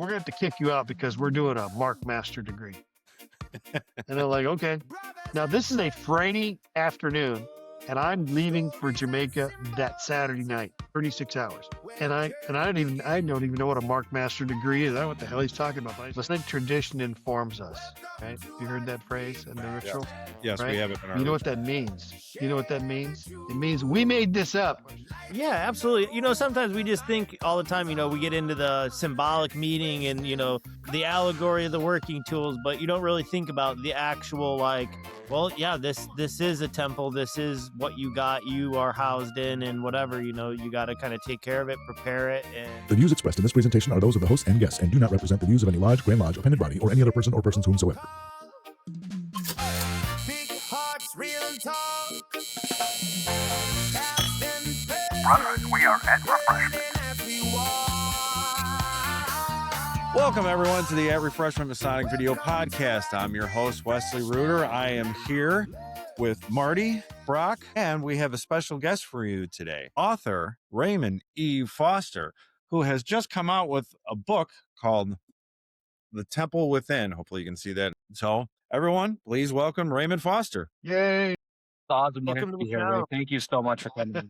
we're going to have to kick you out because we're doing a Mark Master degree. And they're like, okay. Now, this is a Friday afternoon, and I'm leaving for Jamaica that Saturday night, 36 hours. And I don't even know what a Mark Master degree is. I don't know what the hell he's talking about. But Masonic tradition informs us, right? You heard that phrase and the ritual? Yes, right? we have it in our You know what that means? You know what that means? It means we made this up. Yeah, absolutely. Sometimes we just think all the time, we get into the symbolic meaning and, the allegory of the working tools, but you don't really think about the actual, this is a temple. This is what you are housed in and whatever, you got to kind of take care of it, prepare it. And The views expressed in this presentation are those of the host and guests and do not represent the views of any lodge, Grand Lodge, appended body, or any other person or persons whomsoever. Big hearts, real talk. Brothers, we are at Refreshment. Welcome, everyone, to the At Refreshment Masonic Video Podcast. I'm your host, Wesley Reuter. I am here with Marty, Brock, and we have a special guest for you today, author Raymond E. Foster, who has just come out with a book called The Temple Within. Hopefully you can see that. So, everyone, please welcome Raymond Foster. Yay. It's awesome Welcome to the be here, show. Ray. Thank you so much for coming.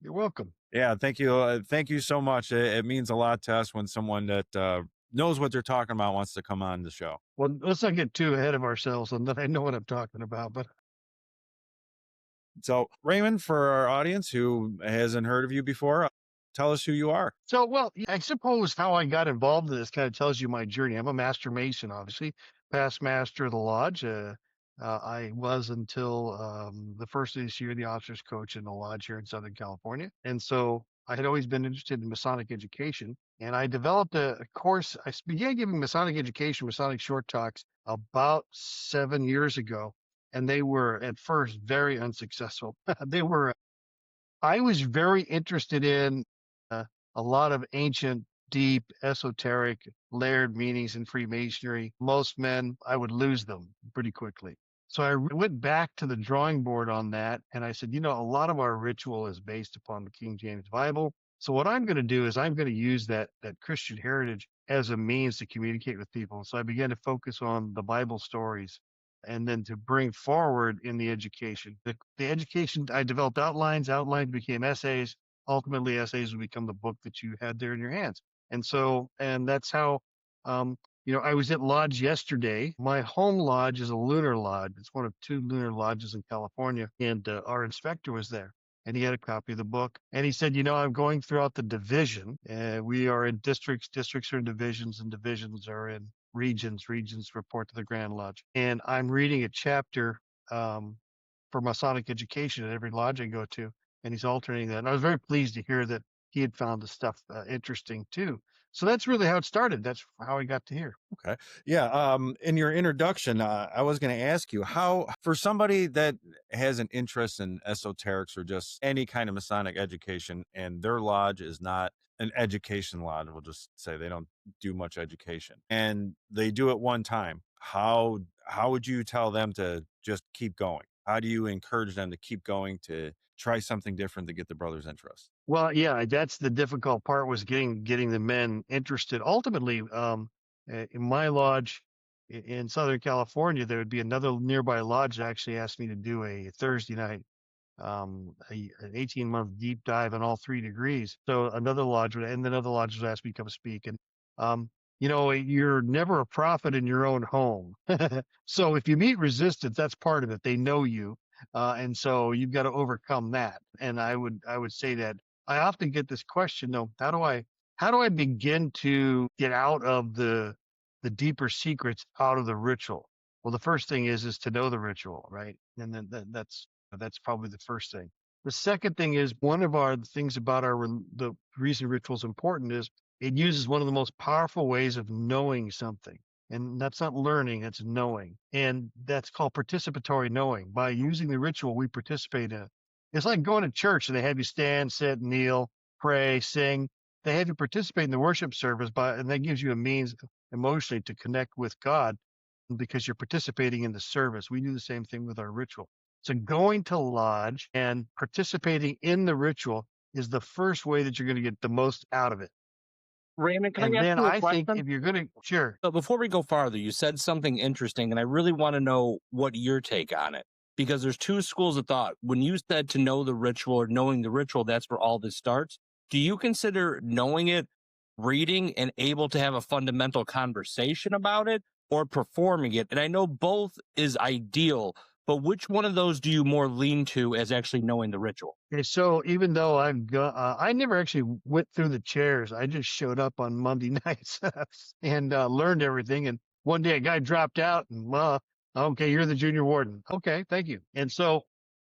You're welcome. Yeah, thank you. Thank you so much. It means a lot to us when someone that knows what they're talking about wants to come on the show. Well, let's not get too ahead of ourselves, and I know what I'm talking about, but So, Raymond, for our audience who hasn't heard of you before, tell us who you are. so, well, I suppose how I got involved in this kind of tells you my journey. I'm a master mason, obviously, past master of the lodge. I was until the first of this year, the officers coach in the lodge here in Southern California. And so I had always been interested in Masonic education. And I developed a course. I began giving Masonic education, Masonic short talks about 7 years ago. And they were at first very unsuccessful. I was very interested in a lot of ancient, deep, esoteric, layered meanings in Freemasonry. Most men, I would lose them pretty quickly. So I went back to the drawing board on that. And I said, a lot of our ritual is based upon the King James Bible. So what I'm going to do is I'm going to use that Christian heritage as a means to communicate with people. So I began to focus on the Bible stories and then to bring forward in the education. The education, I developed outlines became essays. Ultimately, essays would become the book that you had there in your hands. And that's how, I was at lodge yesterday. My home lodge is a lunar lodge. It's one of 2 lunar lodges in California. And our inspector was there. And he had a copy of the book. And he said, I'm going throughout the division. We are in districts. Districts are in divisions, and divisions are in regions. Regions report to the Grand Lodge. And I'm reading a chapter for Masonic education at every lodge I go to. And he's alternating that. And I was very pleased to hear that he had found the stuff interesting, too. So that's really how it started. That's how I got to here. Okay. Yeah. In your introduction, I was going to ask you how, for somebody that has an interest in esoterics or just any kind of Masonic education, and their lodge is not an education lodge, we'll just say they don't do much education, and they do it one time, how would you tell them to just keep going? How do you encourage them to keep going, to try something different to get the brothers' interest? Well, yeah, that's the difficult part, was getting the men interested. Ultimately, in my lodge in Southern California, there would be another nearby lodge that actually asked me to do a Thursday night, an 18-month deep dive on all 3 degrees. So another lodge would ask me to come speak. And, you're never a prophet in your own home. So if you meet resistance, that's part of it. They know you. And so you've got to overcome that. And I would say that I often get this question, though, how do I begin to get out of the deeper secrets out of the ritual? Well, the first thing is to know the ritual, right? And then that's probably the first thing. The second thing is, one of the things about the reason ritual is important is it uses one of the most powerful ways of knowing something. And that's not learning, that's knowing. And that's called participatory knowing. By using the ritual, we participate in it. It's like going to church and they have you stand, sit, kneel, pray, sing. They have you participate in the worship service, and that gives you a means emotionally to connect with God because you're participating in the service. We do the same thing with our ritual. So going to lodge and participating in the ritual is the first way that you're going to get the most out of it. Raymond, can And I ask then you a I think question? if you're going to, sure. So before we go farther, you said something interesting, and I really want to know what your take on it. Because there's two schools of thought. When you said to know the ritual or knowing the ritual, that's where all this starts. Do you consider knowing it, reading, and able to have a fundamental conversation about it, or performing it? And I know both is ideal, but which one of those do you more lean to as actually knowing the ritual? Okay, so even though I never actually went through the chairs. I just showed up on Monday nights and learned everything. And one day a guy dropped out and, well, okay, you're the junior warden. Okay, thank you. And so,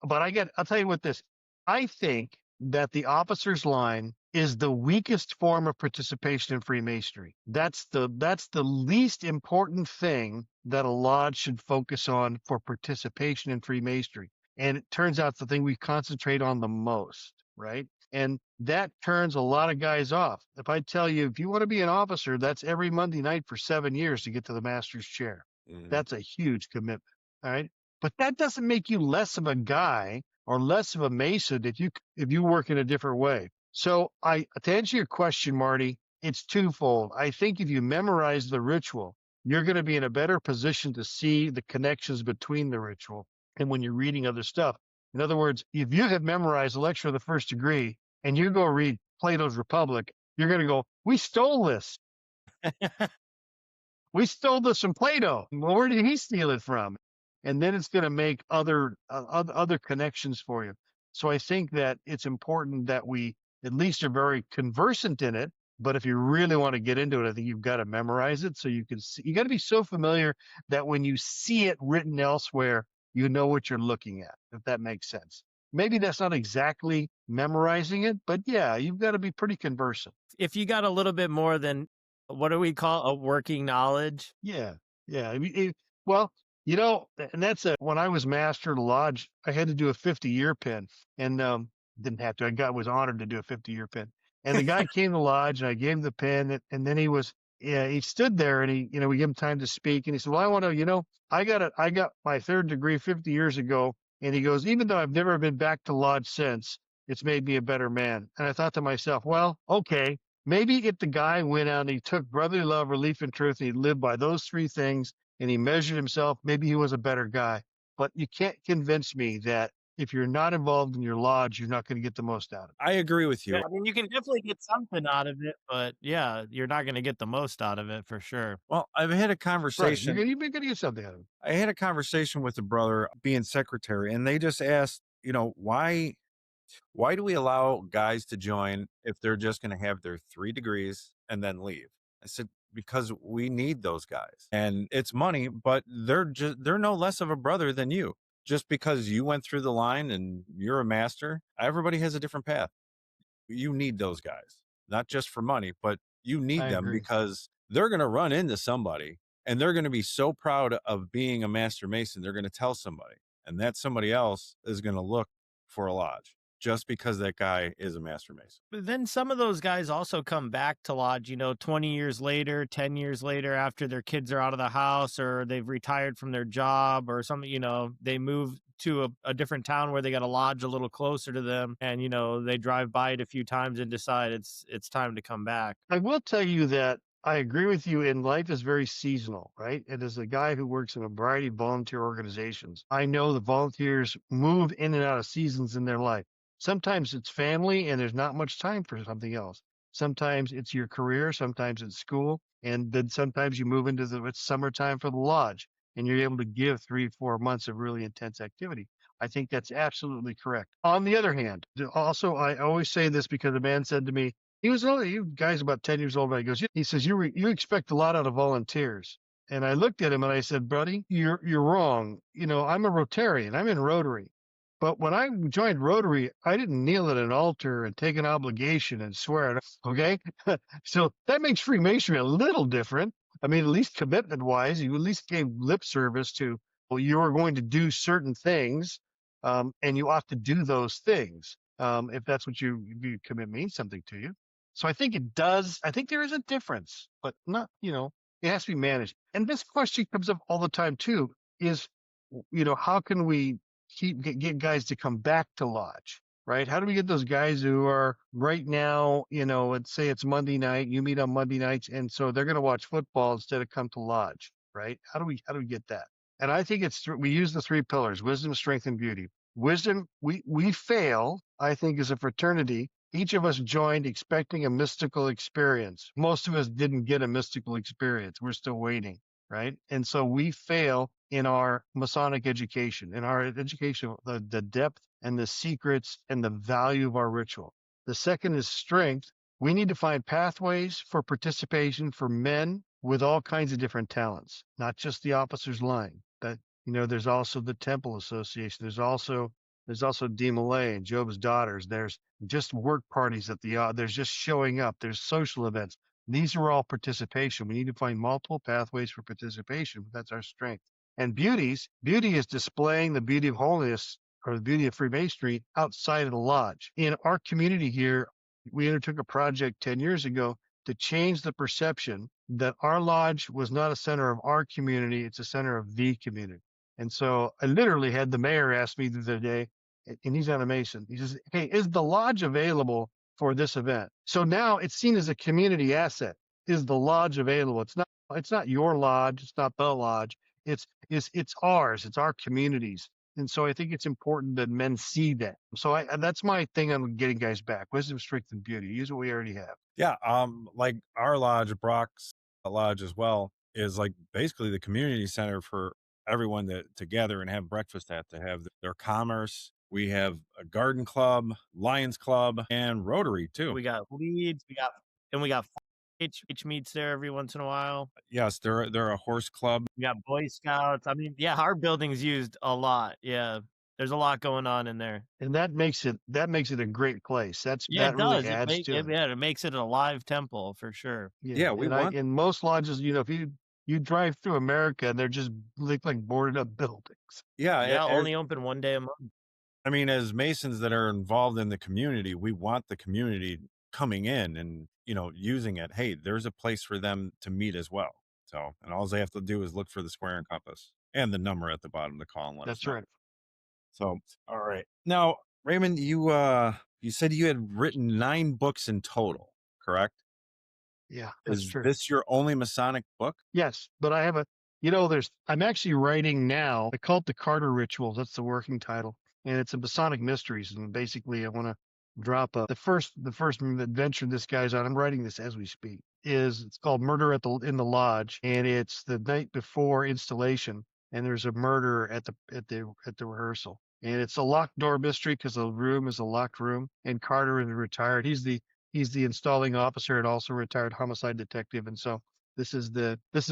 but I'll tell you what this, I think that the officer's line is the weakest form of participation in Freemasonry. That's the least important thing that a lodge should focus on for participation in Freemasonry. And it turns out it's the thing we concentrate on the most, right? And that turns a lot of guys off. If I tell you, if you want to be an officer, that's every Monday night for 7 years to get to the master's chair. That's a huge commitment. All right. But that doesn't make you less of a guy or less of a Mason if you work in a different way. So to answer your question, Marty, it's twofold. I think if you memorize the ritual, you're going to be in a better position to see the connections between the ritual and when you're reading other stuff. In other words, if you have memorized the lecture of the first degree and you go read Plato's Republic, you're going to go, we stole this. We stole this from Plato. Well, where did he steal it from? And then it's going to make other connections for you. So I think that it's important that we at least are very conversant in it. But if you really want to get into it, I think you've got to memorize it so you can see. You got to be so familiar that when you see it written elsewhere, you know what you're looking at, if that makes sense. Maybe that's not exactly memorizing it, but yeah, you've got to be pretty conversant. If you got a little bit more than what do we call a working knowledge? Yeah. Yeah. I mean, well, and that's when I was master of the lodge, I had to do a 50-year pin and didn't have to. Was honored to do a 50-year pin. And the guy came to the lodge and I gave him the pin and then he stood there and we gave him time to speak. And he said, well, I want to, I got my third degree 50 years ago. And he goes, even though I've never been back to lodge since, it's made me a better man. And I thought to myself, well, okay, maybe if the guy went out and he took brotherly love, relief, and truth, and he lived by those three things and he measured himself, maybe he was a better guy. But you can't convince me that if you're not involved in your lodge, you're not going to get the most out of it. I agree with you. Yeah, I mean, you can definitely get something out of it, but yeah, you're not going to get the most out of it for sure. Well, I've had a Right. conversation. You're going to get something out of it. I had a conversation with a brother being secretary, and they just asked, why do we allow guys to join if they're just going to have their 3 degrees and then leave? I said, because we need those guys, and it's money, but they're no less of a brother than you. Just because you went through the line and you're a master, everybody has a different path. You need those guys, not just for money, but you need I them agree. because they're going to run into somebody and they're going to be so proud of being a master mason. They're going to tell somebody, and that somebody else is going to look for a lodge just because that guy is a master mason. But then some of those guys also come back to lodge, 20 years later, 10 years later, after their kids are out of the house or they've retired from their job or something, they move to a different town where they got a lodge a little closer to them. And, they drive by it a few times and decide it's time to come back. I will tell you that I agree with you, and life is very seasonal, right? And as a guy who works in a variety of volunteer organizations, I know the volunteers move in and out of seasons in their life. Sometimes it's family and there's not much time for something else. Sometimes it's your career, sometimes it's school, and then sometimes you move into it's summertime for the lodge and you're able to give 3-4 months of really intense activity. I think that's absolutely correct. On the other hand, also, I always say this because a man said to me, he guy's about 10 years old, but he says, you expect a lot out of volunteers. And I looked at him and I said, buddy, you're wrong. I'm a Rotarian. I'm in Rotary. But when I joined Rotary, I didn't kneel at an altar and take an obligation and swear. Okay. So that makes Freemasonry a little different. I mean, at least commitment wise, you at least gave lip service to, well, you are going to do certain things. And you ought to do those things. If that's what you commit means something to you. So I think it does. I think there is a difference, but not, it has to be managed. And this question comes up all the time too, is, how can we get guys to come back to lodge? right? How do we get those guys who are right now, let's say it's Monday night, you meet on Monday nights, and so they're going to watch football instead of come to lodge, right? How do we get that? And I think we use the three pillars: wisdom, strength, and beauty. Wisdom, we fail, I think, as a fraternity. Each of us joined expecting a mystical experience. Most of us didn't get a mystical experience. We're still waiting, right? And so we fail in our Masonic education, in our education, the depth and the secrets and the value of our ritual. The second is strength. We need to find pathways for participation for men with all kinds of different talents, not just the officers' line. But there's also the Temple Association. There's also D. Malay and Job's Daughters. There's just work parties at there's just showing up. There's social events. These are all participation. We need to find multiple pathways for participation. That's our strength. And beauty is displaying the beauty of holiness or the beauty of Freemasonry outside of the lodge. In our community here, we undertook a project 10 years ago to change the perception that our lodge was not a center of our community, it's a center of the community. And so I literally had the mayor ask me the other day, and he's not a Mason. He says, "Hey, is the lodge available for this event?" So now it's seen as a community asset. Is the lodge available? It's not your lodge, it's not the lodge. It's ours, it's our communities. And so I think it's important that men see that. So that's my thing on getting guys back: wisdom, strength, and beauty. Use what we already have. Yeah. Like our lodge, Brock's lodge as well, is like basically the community center for everyone to gather and have breakfast at, to have their commerce. We have a garden club, Lions Club, and Rotary too. We got leads. We got H meets there every once in a while. Yes, they're a horse club. We got Boy Scouts. I mean, yeah, our building's used a lot. Yeah, there's a lot going on in there, and that makes it a great place. That it really does. adds to it. Yeah, it makes it a live temple for sure. Yeah, in most lodges, if you drive through America, and they're just like boarded up buildings. Yeah, only open one day a month. I mean, as Masons that are involved in the community, we want the community coming in and, using it. Hey, there's a place for them to meet as well. So, and all they have to do is look for the square and compass and the number at the bottom to call and let us know. That's right. So, all right. Now, Raymond, you said you had written 9 books in total, correct? Yeah, that's true. Is this your only Masonic book? Yes, but I have I'm actually writing now. I call it the Carter Rituals. That's the working title. And it's a Masonic mysteries. And basically I want to drop the first adventure this guy's on. I'm writing this as we speak. It's called Murder in the Lodge. And it's the night before installation. And there's a murder at the rehearsal. And it's a locked door mystery because the room is a locked room. And Carter is retired. He's the installing officer and also retired homicide detective. And so this is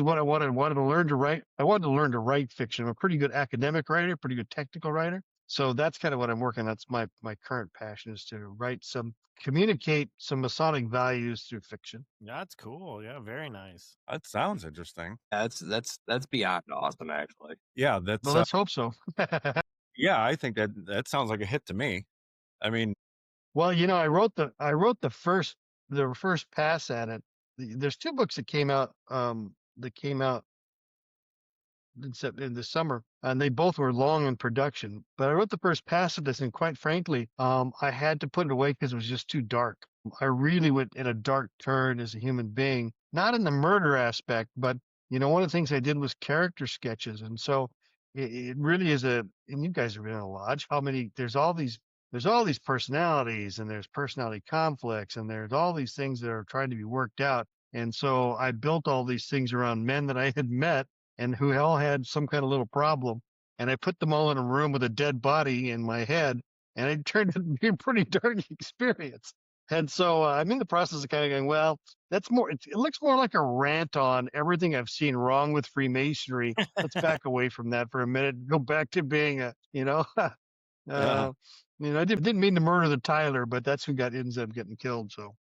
what I wanted to learn to write. I wanted to learn to write fiction. I'm a pretty good academic writer, pretty good technical writer. So that's kind of what I'm working on. That's my current passion, is to communicate some Masonic values through fiction. That's cool. Yeah, very nice. That sounds interesting. That's beyond awesome, actually. Yeah, well, let's hope so. Yeah, I think that sounds like a hit to me. I mean, well, I wrote the first pass at it. There's 2 books that came out in the summer, and they both were long in production. But I wrote the first pass of this, and quite frankly, I had to put it away because it was just too dark. I really went in a dark turn as a human being, not in the murder aspect, but one of the things I did was character sketches, and so it really is and you guys are in a lodge. There's all these personalities, and there's personality conflicts, and there's all these things that are trying to be worked out. And so I built all these things around men that I had met and who all had some kind of little problem. And I put them all in a room with a dead body in my head, and it turned out to be a pretty dark experience. And so I'm in the process of kind of going, well, it looks more like a rant on everything I've seen wrong with Freemasonry. Let's back away from that for a minute, go back to being I didn't mean to murder the Tyler, but that's who ends up getting killed. So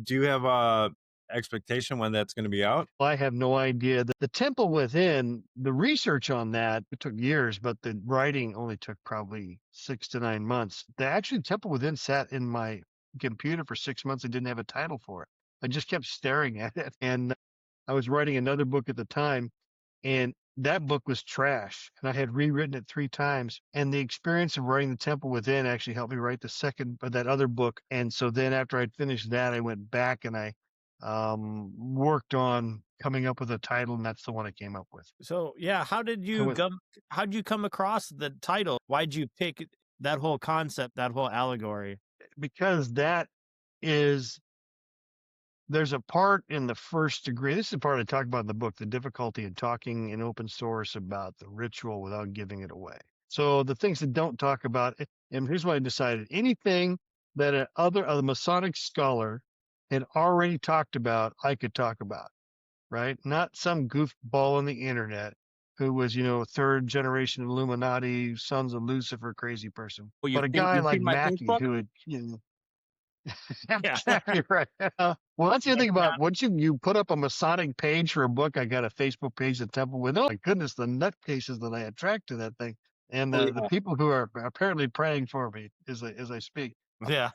do you have a expectation when that's going to be out? I have no idea. The Temple Within, the research on that, it took years, but the writing only took probably 6 to 9 months. The Temple Within sat in my computer for 6 months. I didn't have a title for it. I just kept staring at it. And I was writing another book at the time, and that book was trash, and I had rewritten it 3 times. And the experience of writing The Temple Within actually helped me write the second, that other book. And so then after I'd finished that, I went back and I worked on coming up with a title, and that's the one I came up with. So yeah, how did you come across the title? Why'd you pick that whole concept, that whole allegory? Because there's a part in the first degree. This is the part I talk about in the book, the difficulty in talking in open source about the ritual without giving it away. So the things that don't talk about it, and here's what I decided: anything that a Masonic scholar had already talked about, I could talk about, right? Not some goofball on the internet who was, third generation Illuminati, sons of Lucifer, crazy person. Well, But a guy like my Mackey Facebook? who had, Yeah. exactly right. Well, that's the other thing about once you put up a Masonic page for a book. I got a Facebook page, The Temple Within. Oh my goodness, the nutcases that I attract to that thing, and the people who are apparently praying for me as I speak. Yeah.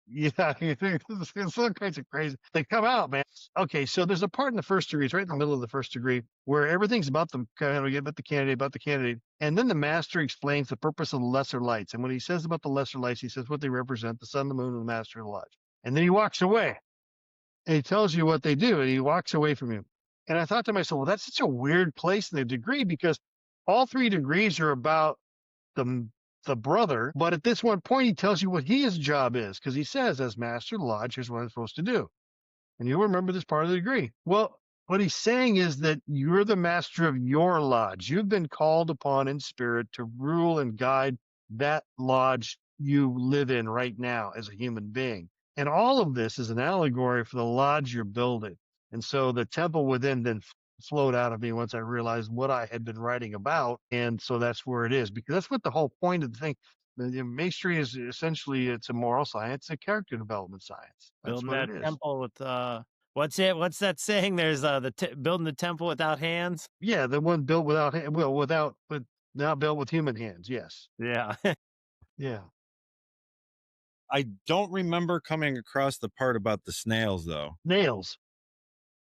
Yeah, it's all kinds of crazy. They come out, man. Okay, so there's a part in the first degree, it's right in the middle of the first degree, where everything's about the candidate, and then the master explains the purpose of the lesser lights. And when he says about the lesser lights, he says what they represent: the sun, the moon, and the master of the lodge. And then he walks away, and he tells you what they do, and he walks away from you. And I thought to myself, well, that's such a weird place in the degree, because all 3 degrees are about the brother, but at this one point he tells you what his job is, because he says, as master of the lodge, here's what I'm supposed to do. And you'll remember this part of the degree. Well, what he's saying is that you're the master of your lodge. You've been called upon in spirit to rule and guide that lodge you live in right now as a human being. And all of this is an allegory for the lodge you're building. And so the Temple Within then flowed out of me once I realized what I had been writing about. And so that's where it is, because that's what the whole point of the thing. The Masonry is essentially, it's a moral science, a character development science. That's Building what that it is. temple with what's that saying? There's building the temple without hands. Yeah, the one built without not built with human hands. Yes. Yeah. Yeah. I don't remember coming across the part about the snails though. Nails.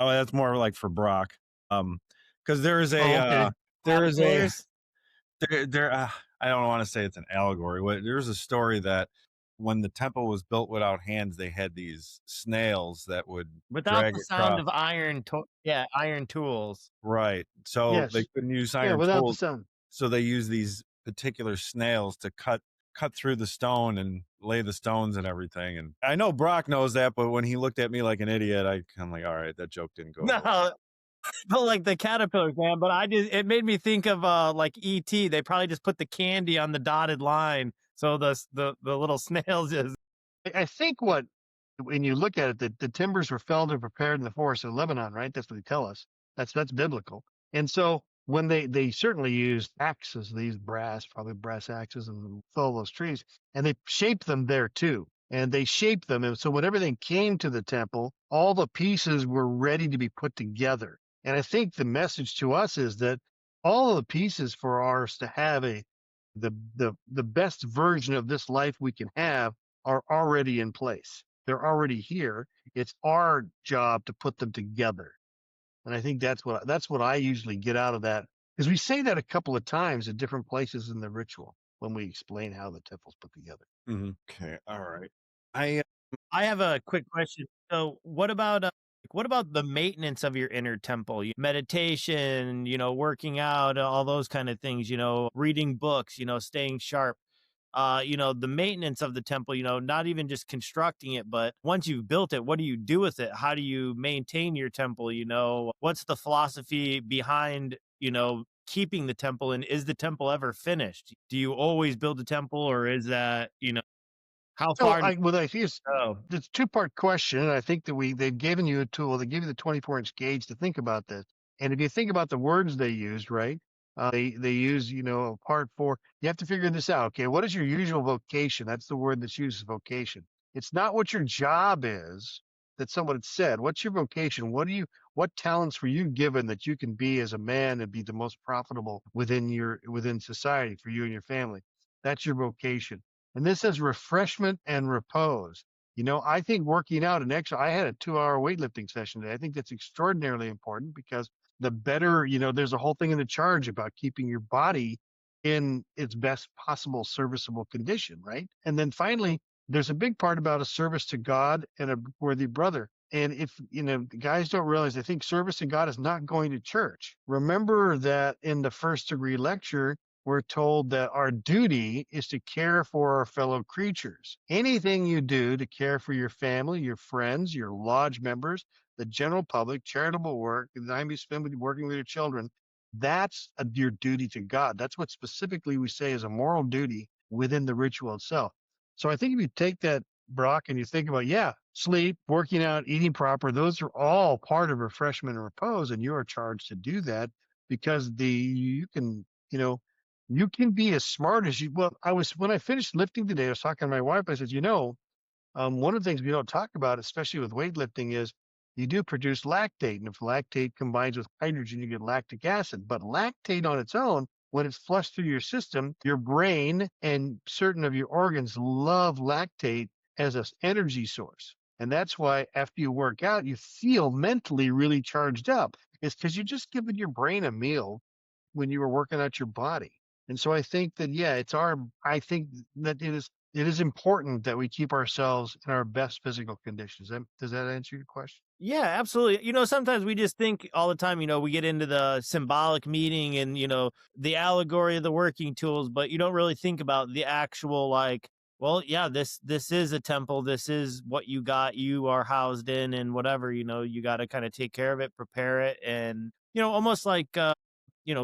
Oh, that's more like for Brock. Because there is a okay. there is a Allegories? I don't want to say it's an allegory. There's a story that when the temple was built without hands, they had these snails that would Without drag the sound across. of iron tools. Right. So Yes. they couldn't use Yeah, iron without tools. the sun. So they use these particular snails to cut through the stone and lay the stones and everything. And I know Brock knows that, but when he looked at me like an idiot, I'm like, all right, that joke didn't go. No, but like the caterpillars, man. But it made me think of like E.T. They probably just put the candy on the dotted line, so the little snails just. I think when you look at it, the timbers were felled and prepared in the forest of Lebanon, right? That's what they tell us. That's biblical. And so when they certainly used axes, these probably brass axes, and fell those trees, and they shaped them there too. And they shaped them. And so when everything came to the temple, all the pieces were ready to be put together. And I think the message to us is that all of the pieces for ours to have the best version of this life we can have are already in place. They're already here. It's our job to put them together. And I think that's what I usually get out of that, because we say that a couple of times at different places in the ritual when we explain how the temple's put together. Mm-hmm. Okay. All right. I have a quick question. So what about the maintenance of your inner temple? Meditation, working out, all those kind of things, reading books, staying sharp. The maintenance of the temple, not even just constructing it, but once you've built it, what do you do with it? How do you maintain your temple? What's the philosophy behind, keeping the temple, and is the temple ever finished? Do you always build a temple, or is that, how So far? it's a 2-part question. And I think that they've given you a tool. They give you the 24-inch gauge to think about this. And if you think about the words they used, right? They use, part 4. You have to figure this out. Okay, what is your usual vocation? That's the word that's used, vocation. It's not what your job is that someone had said. What's your vocation? What talents were you given that you can be as a man and be the most profitable within society for you and your family? That's your vocation. And this says refreshment and repose. I think working out and extra, I had a 2-hour weightlifting session today. I think that's extraordinarily important because the better, there's a whole thing in the charge about keeping your body in its best possible serviceable condition, right? And then finally, there's a big part about a service to God and a worthy brother. And if, the guys don't realize, I think service to God is not going to church. Remember that in the first degree lecture, we're told that our duty is to care for our fellow creatures. Anything you do to care for your family, your friends, your lodge members, the general public, charitable work, the time you spend working with your children, that's your duty to God. That's what specifically we say is a moral duty within the ritual itself. So I think if you take that, Brock, and you think about, sleep, working out, eating proper, those are all part of refreshment and repose, and you are charged to do that because you can, you can be as smart as you. Well, when I finished lifting today, I was talking to my wife. I said, one of the things we don't talk about, especially with weightlifting, is you do produce lactate. And if lactate combines with hydrogen, you get lactic acid. But lactate on its own, when it's flushed through your system, your brain and certain of your organs love lactate as an energy source. And that's why after you work out, you feel mentally really charged up. It's because you're just giving your brain a meal when you were working out your body. And so I think that, I think that it is important that we keep ourselves in our best physical conditions. Does that answer your question? Yeah, absolutely. Sometimes we just think all the time, we get into the symbolic meaning and, the allegory of the working tools, but you don't really think about the actual, like, well, yeah, this is a temple. This is what you are housed in and whatever, you got to kind of take care of it, prepare it. And, almost like,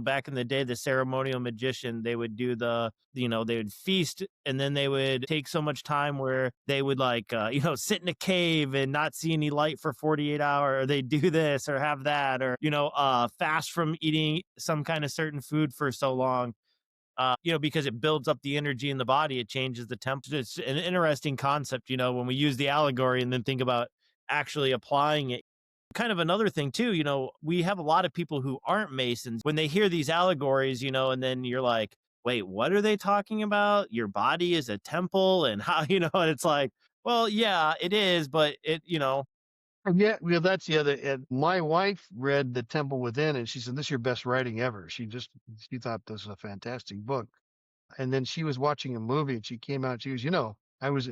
back in the day, the ceremonial magician, they would do they would feast and then they would take so much time where they would sit in a cave and not see any light for 48 hours, or they do this or have that, or, fast from eating some kind of certain food for so long. Because it builds up the energy in the body, it changes the temperature. It's an interesting concept, when we use the allegory and then think about actually applying it. Kind of another thing too, we have a lot of people who aren't Masons when they hear these allegories, and then you're like, wait, what are they talking about? Your body is a temple and how, and it's like, well, yeah, it is, but Yeah, well, that's the other. And my wife read The Temple Within, and she said, "This is your best writing ever." She thought this was a fantastic book. And then she was watching a movie, and she came out. She goes, I was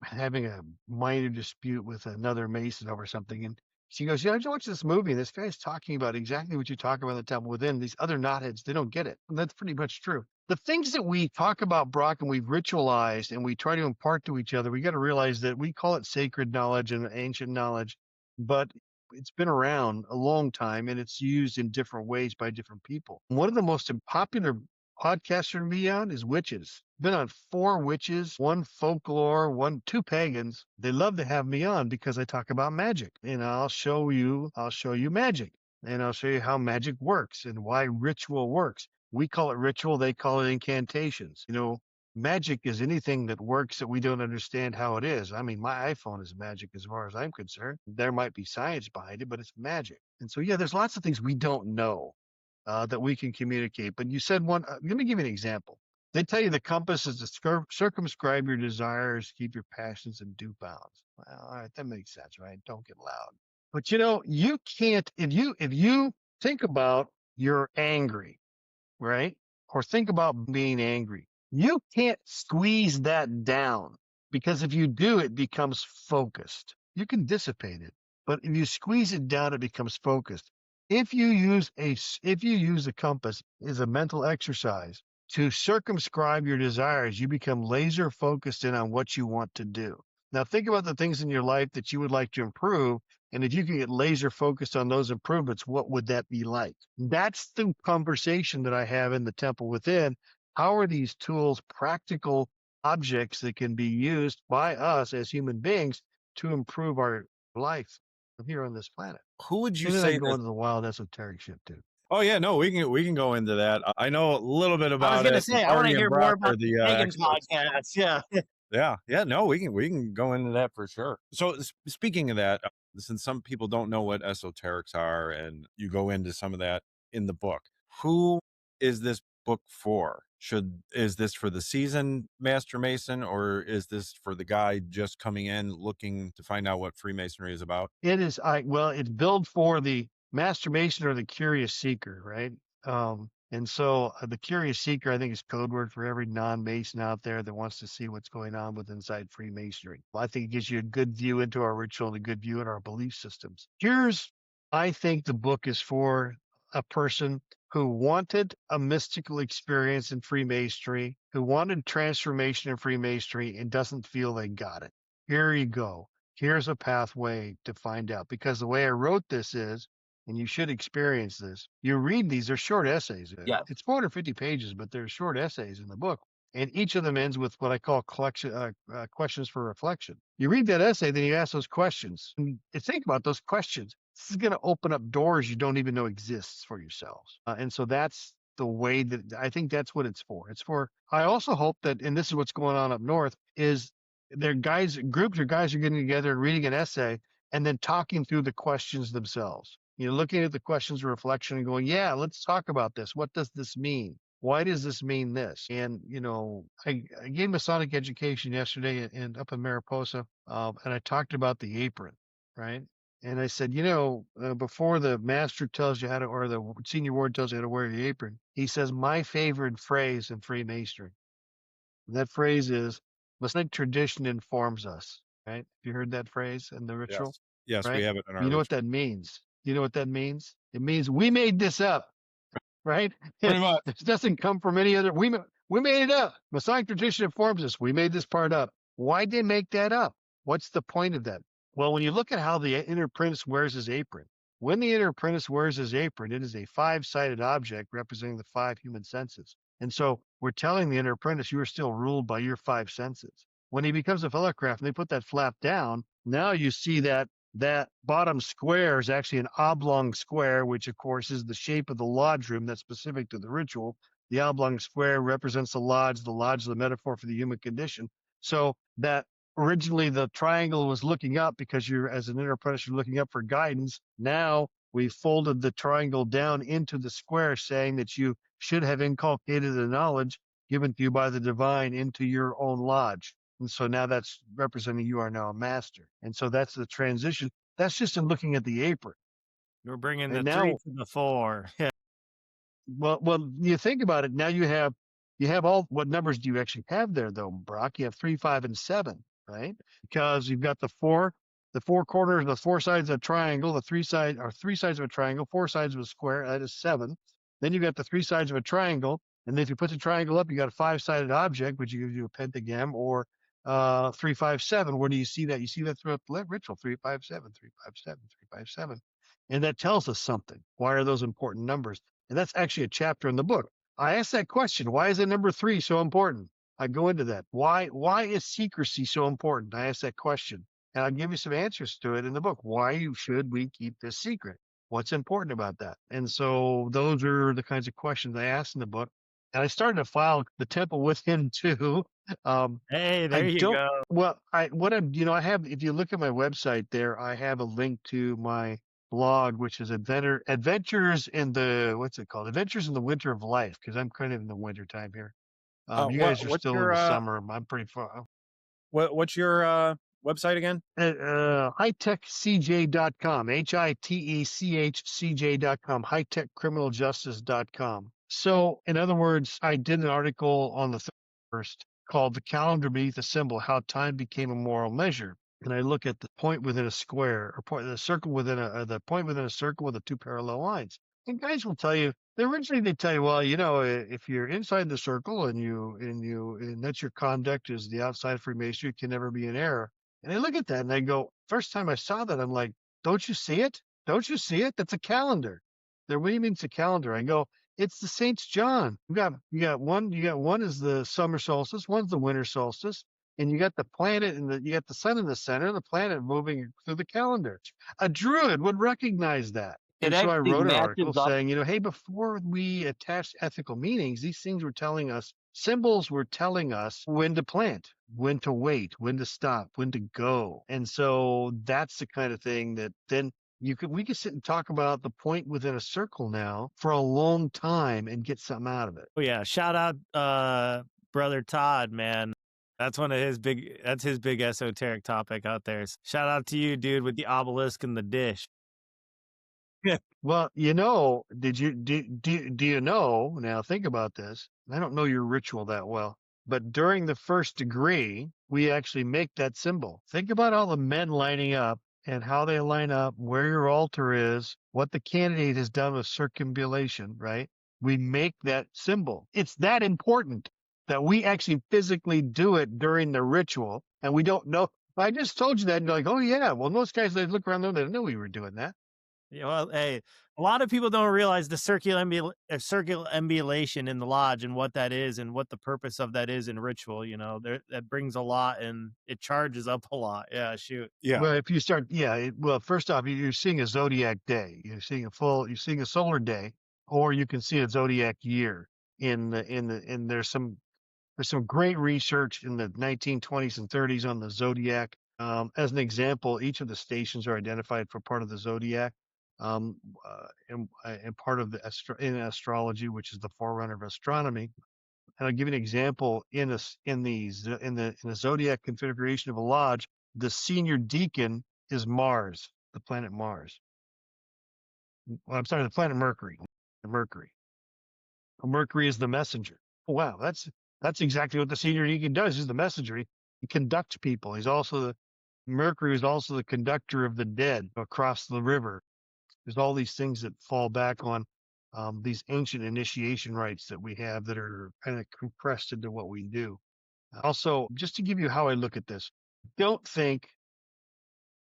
having a minor dispute with another Mason over something, and she goes, I just watched this movie. And this guy's talking about exactly what you talk about in The Temple Within. These other knotheads, they don't get it." And that's pretty much true. The things that we talk about, Brock, and we've ritualized and we try to impart to each other, we got to realize that we call it sacred knowledge and ancient knowledge, but it's been around a long time and it's used in different ways by different people. One of the most popular podcasts for me on is witches. Been on 4 witches, 1 folklore, 2 pagans. They love to have me on because I talk about magic, and I'll show you magic, and I'll show you how magic works and why ritual works. We call it ritual, they call it incantations. Magic is anything that works that we don't understand how it is. I mean, my iPhone is magic as far as I'm concerned. There might be science behind it, but it's magic. And so, there's lots of things we don't know that we can communicate. But you said one, let me give you an example. They tell you the compass is to circumscribe your desires, keep your passions in due bounds. Well, all right, that makes sense, right? Don't get loud. But you can't, if you think about you're angry, right? Or think about being angry. You can't squeeze that down because if you do, it becomes focused. You can dissipate it, but if you squeeze it down, it becomes focused. If you use a compass as a mental exercise to circumscribe your desires, you become laser focused in on what you want to do. Now think about the things in your life that you would like to improve. And if you can get laser focused on those improvements, what would that be like? That's the conversation that I have in The Temple Within. How are these tools practical objects that can be used by us as human beings to improve our life here on this planet? Who would you And then say I go that? into the wild esoteric shit too. Oh yeah, no, we can go into that. I know a little bit I was about going to it. say, I want to Arnie and hear more Brock about are the the pagan experts. podcast. Yeah. Yeah, no, we can go into that for sure. So speaking of that, since some people don't know what esoterics are, and you go into some of that in the book, who is this book for? Is this for the seasoned Master Mason, or is this for the guy just coming in looking to find out what Freemasonry is about? It is, well, it's built for the Master Mason or the Curious Seeker, right? And so the Curious Seeker, I think, is code word for every non-Mason out there that wants to see what's going on with inside Freemasonry. I think it gives you a good view into our ritual and a good view in our belief systems. I think the book is for a person who wanted a mystical experience in Freemasonry, who wanted transformation in Freemasonry and doesn't feel they got it. Here you go. Here's a pathway to find out. Because the way I wrote this is, and you should experience this, you read these, they're short essays. Yeah. It's 450 pages, but they're short essays in the book. And each of them ends with what I call questions for reflection. You read that essay, then you ask those questions. And you think about those questions. This is going to open up doors you don't even know exists for yourselves. And so that's the way that I think that's what it's for. I also hope that, and this is what's going on up north, is groups or guys are getting together and reading an essay and then talking through the questions themselves. Looking at the questions of reflection and going, yeah, let's talk about this. What does this mean? Why does this mean this? And, I gave Masonic education yesterday and up in Mariposa, and I talked about the apron, right? And I said, before the master tells you how to, or the senior ward tells you how to wear your apron, he says, my favorite phrase in Freemasonry. And that phrase is, Masonic tradition informs us, right? Have you heard that phrase in the ritual? Yes, right? we have it in our You know ritual. what that means? You know what that means? It means we made this up, right? Pretty much. This doesn't come from any other. We made it up. Masonic tradition informs us. We made this part up. Why'd they make that up? What's the point of that? Well, when you look at how the inner apprentice wears his apron, when the inner apprentice wears his apron, it is a 5-sided object representing the 5 human senses. And so we're telling the inner apprentice, you are still ruled by your 5 senses. When he becomes a fellow craft and they put that flap down, now you see that bottom square is actually an oblong square, which of course is the shape of the lodge room that's specific to the ritual. The oblong square represents the lodge. The lodge is the metaphor for the human condition. So that originally the triangle was looking up because you're, as an inner apprentice, you're looking up for guidance. Now we folded the triangle down into the square, saying that you should have inculcated the knowledge given to you by the divine into your own lodge. And so now that's representing you are now a master. And so that's the transition. That's just in looking at the apron. You're bringing the And 3 now- to the 4. Yeah. Well, you think about it. Now you have all, what numbers do you actually have there though, Brock? You have 3, 5, and 7, right? Because you've got the four corners, the 4 sides of a triangle, the 3 sides of a triangle, 4 sides of a square, that is 7. Then you've got the 3 sides of a triangle. And then if you put the triangle up, you got a 5-sided object, which gives you a pentagram, or 3, 5, 7. Where do you see that? You see that throughout the ritual, 3, 5, 7, 3, 5, 7, 3, 5, 7. And that tells us something. Why are those important numbers? And that's actually a chapter in the book. I asked that question. Why is the number 3 so important? I go into that. Why is secrecy so important? I asked that question. And I'll give you some answers to it in the book. Why should we keep this secret? What's important about that? And so those are the kinds of questions I asked in the book. And I started to file the temple within too. Hey, there you go. Well, I have, if you look at my website there, I have a link to my blog, which is Adventures in the, what's it called? Adventures in the Winter of Life, because I'm kind of in the winter time here. You guys are still in the summer. I'm pretty far. What's your website again? Hitechcj.com, HITECHCJ.com, hitechcriminaljustice.com. So, in other words, I did an article on the 1st called "The Calendar Beneath the Symbol: How Time Became a Moral Measure." And I look at the point within a square, or the circle within the point within a circle with the 2 parallel lines. And guys will tell you, originally they tell you, well, if you're inside the circle and that's your conduct is the outside Freemasonry, it can never be an error. And I look at that and I go, first time I saw that, I'm like, don't you see it? Don't you see it? That's a calendar. What do you mean it's a calendar? I go, it's the Saints John. You got one is the summer solstice, one's the winter solstice, and you got the planet and you got the sun in the center, the planet moving through the calendar. A druid would recognize that. And so I wrote an article saying, hey, before we attach ethical meanings, these things were telling us, symbols were telling us when to plant, when to wait, when to stop, when to go. And so that's the kind of thing that then we can sit and talk about the point within a circle now for a long time and get something out of it. Oh yeah, shout out brother Todd, man. That's his big esoteric topic out there. Shout out to you, dude, with the obelisk and the dish. Well, do you know, now think about this. I don't know your ritual that well, but during the first degree, we actually make that symbol. Think about all the men lining up and how they line up, where your altar is, what the candidate has done with circumambulation, right? We make that symbol. It's that important that we actually physically do it during the ritual, and we don't know. I just told you that, and you're like, oh yeah, well, most guys, they look around there, they didn't know we were doing that. Yeah, well, hey, a lot of people don't realize the circumambulation in the lodge and what that is and what the purpose of that is in ritual. That brings a lot and it charges up a lot. Yeah, shoot. Yeah. Well, if you start, first off, you're seeing a zodiac day. You're seeing a solar day, or you can see a zodiac year. There's some great research in the 1920s and 30s on the zodiac. As an example, each of the stations are identified for part of the zodiac. And part of in astrology, which is the forerunner of astronomy. And I'll give you an example in the zodiac configuration of a lodge. The senior deacon is Mars, the planet Mars. Well, I'm sorry, the planet Mercury. Mercury is the messenger. Wow, that's exactly what the senior deacon does. He's the messenger. He conducts people. Mercury is also the conductor of the dead across the river. There's all these things that fall back on these ancient initiation rites that we have that are kind of compressed into what we do. Also, just to give you how I look at this, don't think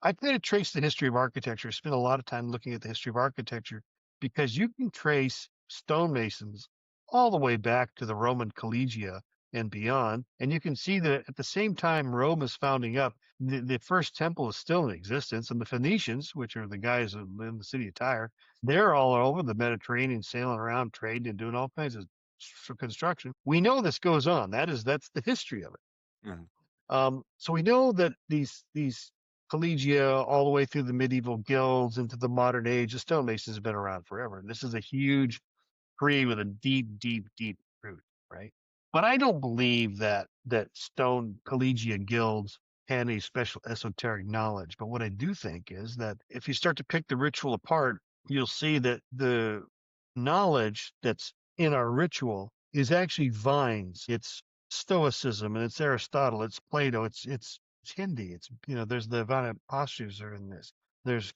I try to trace the history of architecture. Spend a lot of time looking at the history of architecture because you can trace stonemasons all the way back to the Roman collegia and beyond. And you can see that at the same time Rome is founding up, the first temple is still in existence. And the Phoenicians, which are the guys in the city of Tyre, they're all over the Mediterranean, sailing around, trading and doing all kinds of construction. We know this goes on. That's the history of it. Mhm. So we know that these collegia all the way through the medieval guilds into the modern age, the stonemasons have been around forever. And this is a huge tree with a deep, deep, deep root, right? But I don't believe that stone collegia guilds had any special esoteric knowledge. But what I do think is that if you start to pick the ritual apart, you'll see that the knowledge that's in our ritual is actually vines. It's Stoicism and it's Aristotle, it's Plato, it's Hindi, it's there's the Vana postures are in this. There's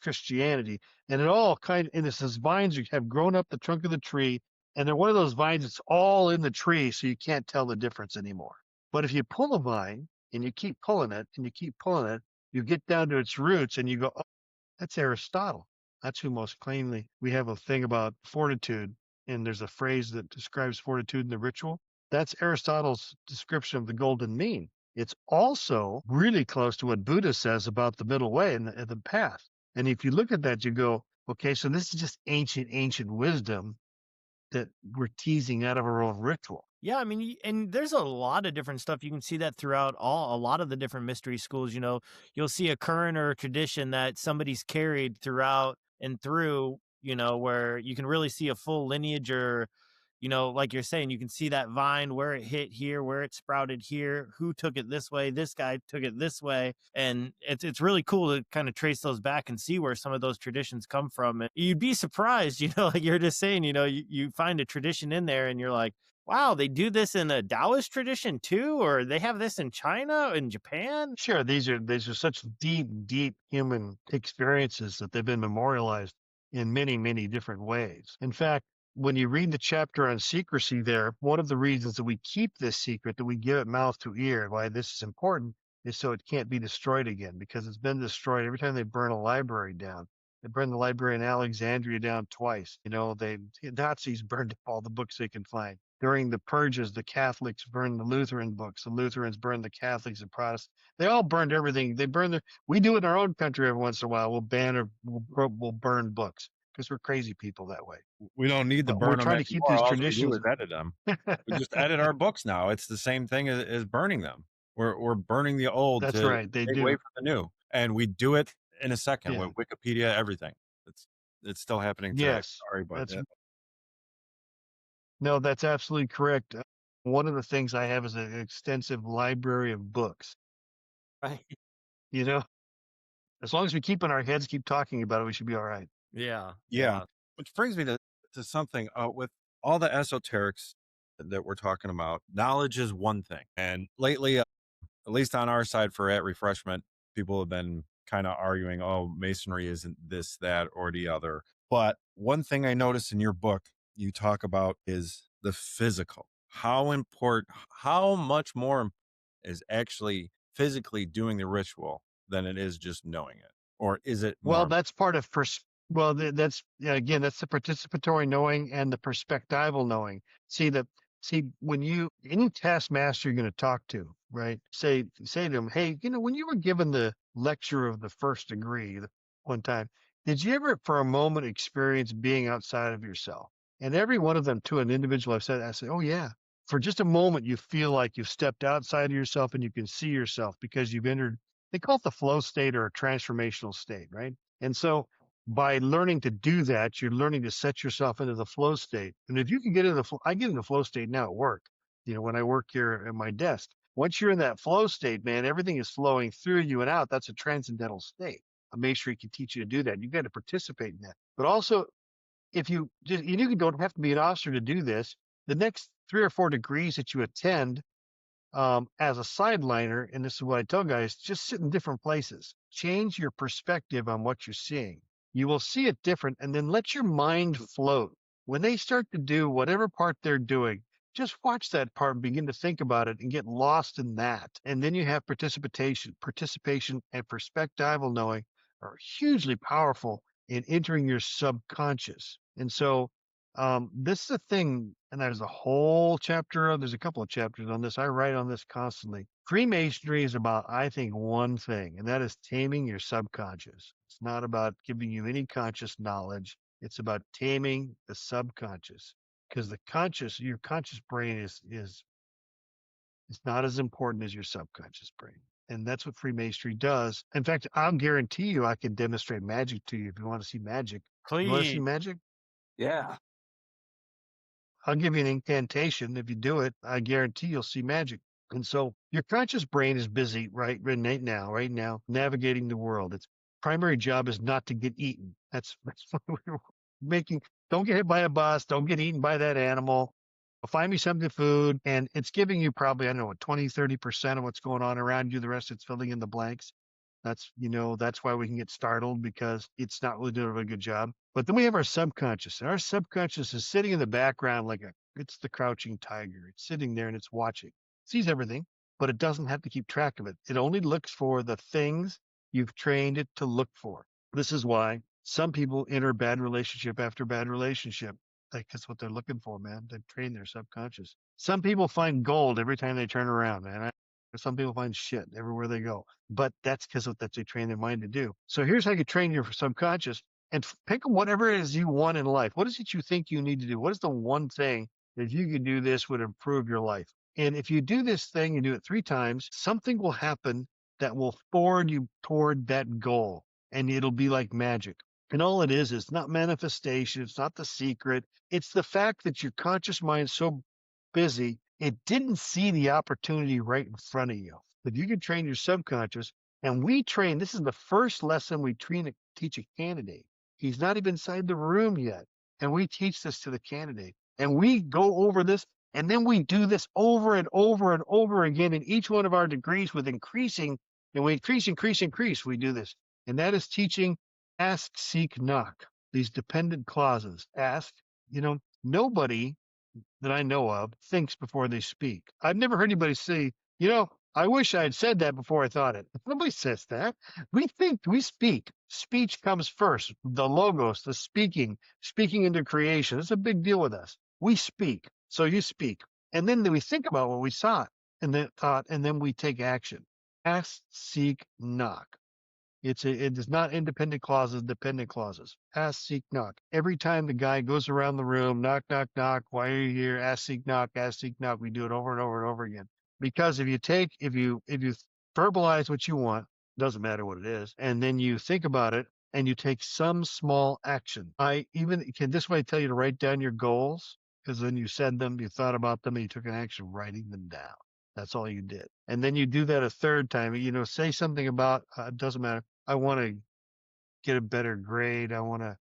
Christianity, and it all and it says vines have grown up the trunk of the tree, and they're one of those vines that's all in the tree, so you can't tell the difference anymore. But if you pull a vine and you keep pulling it and you keep pulling it, you get down to its roots and you go, oh, that's Aristotle. That's who most plainly. We have a thing about fortitude, and there's a phrase that describes fortitude in the ritual. That's Aristotle's description of the golden mean. It's also really close to what Buddha says about the middle way and the path. And if you look at that, you go, okay, so this is just ancient wisdom that we're teasing out of our own ritual. Yeah, I mean, and there's a lot of different stuff. You can see that throughout a lot of the different mystery schools. You'll see a current or a tradition that somebody's carried throughout and through, where you can really see a full lineage or, like you're saying, you can see that vine, where it hit here, where it sprouted here, who took it this way, this guy took it this way. And it's really cool to kind of trace those back and see where some of those traditions come from. And you'd be surprised, like you're just saying, you find a tradition in there and you're like, wow, they do this in a Taoist tradition too, or they have this in China, in Japan. Sure, these are such deep human experiences that they've been memorialized in many, many different ways. In fact, when you read the chapter on secrecy there, one of the reasons that we keep this secret, that we give it mouth to ear, why this is important, is so it can't be destroyed again, because it's been destroyed every time they burn a library down. They burned the library in Alexandria down twice. The Nazis burned up all the books they could find. During the purges, the Catholics burned the Lutheran books. The Lutherans burned the Catholics and Protestants. They all burned everything. We do it in our own country every once in a while. We'll ban or we'll burn books because we're crazy people that way. We don't need to But burn we're them trying to keep anymore. these All we do traditions. is edit them. We just edit our books now. It's the same thing as burning them. We're burning the old That's to right. They make do. way for the new, and we do it in a second Yeah. with Wikipedia, everything. It's still happening today. Yes. Sorry, but That's No, that's absolutely correct. One of the things I have is an extensive library of books. Right. You know, as long as we keep in our heads, keep talking about it, we should be all right. Yeah. yeah. Which brings me to something with all the esoterics that we're talking about. Knowledge is one thing, and lately, at least on our side for At Refreshment, people have been kind of arguing, oh, Masonry isn't this, that, or the other. But one thing I noticed in your book you talk about is the physical. How much more is actually physically doing the ritual than it is just knowing it? Or is it Well, more? that's part of that's yeah, again, that's the participatory knowing and the perspectival knowing. See when you any taskmaster you're going to talk to, right? Say to them, hey, when you were given the lecture of the first degree one time, did you ever for a moment experience being outside of yourself? And every one of them to an individual I said, oh yeah. For just a moment, you feel like you've stepped outside of yourself and you can see yourself because you've entered, they call it the flow state or a transformational state, right? And so by learning to do that, you're learning to set yourself into the flow state. And if you can get into I get in the flow state now at work, when I work here at my desk. Once you're in that flow state, man, everything is flowing through you and out. That's a transcendental state. A Masonry can teach you to do that. You got to participate in that. But also, if you don't have to be an officer to do this. The next 3 or 4 degrees that you attend as a sideliner, and this is what I tell guys, just sit in different places. Change your perspective on what you're seeing. You will see it different, and then let your mind float. When they start to do whatever part they're doing, just watch that part and begin to think about it and get lost in that. And then you have participation and perspectival knowing are hugely powerful in entering your subconscious. And so this is a thing, and there's a couple of chapters on this. I write on this constantly. Freemasonry is about, I think, one thing, and that is taming your subconscious. It's not about giving you any conscious knowledge. It's about taming the subconscious, because your conscious brain is not as important as your subconscious brain. And that's what Freemasonry does. In fact, I'll guarantee you I can demonstrate magic to you if you want to see magic. You want to see Please. magic? Yeah. I'll give you an incantation. If you do it, I guarantee you'll see magic. And so your conscious brain is busy right now, navigating the world. Its primary job is not to get eaten. That's what we're making. Don't get hit by a bus. Don't get eaten by that animal. Find me something to food. And it's giving you probably, I don't know, 20, 30% of what's going on around you. The rest it's filling in the blanks. That's why we can get startled, because it's not really doing a good job. But then we have our subconscious, and our subconscious is sitting in the background it's the crouching tiger. It's sitting there and it's watching, sees everything, but it doesn't have to keep track of it. It only looks for the things you've trained it to look for. This is why some people enter bad relationship after bad relationship. Like, that's what they're looking for, man. They've trained their subconscious. Some people find gold every time they turn around, man. Some people find shit everywhere they go, but that's because of that they train their mind to do. So here's how you train your subconscious, and pick whatever it is you want in life. What is it you think you need to do? What is the one thing that if you could do this would improve your life? And if you do this thing, you do it 3 times, something will happen that will forward you toward that goal, and it'll be like magic. And all it is not manifestation. It's not the secret. It's the fact that your conscious mind is so busy, it didn't see the opportunity right in front of you. But you can train your subconscious, and this is the first lesson we teach a candidate. He's not even inside the room yet. And we teach this to the candidate. And we go over this, and then we do this over and over and over again in each one of our degrees with increasing, and we increase, we do this. And that is teaching ask, seek, knock. These dependent clauses. Ask, nobody that I know of thinks before they speak. I've never heard anybody say, I wish I had said that before I thought it. Nobody says that. We think, we speak. Speech comes first. The logos, the speaking into creation. It's a big deal with us. We speak. So you speak. And then we think about what we saw and then thought, and then we take action. Ask, seek, knock. It is not independent clauses, dependent clauses. Ask, seek, knock. Every time the guy goes around the room, knock, knock, knock. Why are you here? Ask, seek, knock. Ask, seek, knock. We do it over and over and over again. Because if you verbalize what you want, doesn't matter what it is. And then you think about it and you take some small action. I even can this way tell you to write down your goals, because then you said them, you thought about them, and you took an action writing them down. That's all you did. And then you do that a third time. Say something about, it doesn't matter. I want to get a better grade. I want to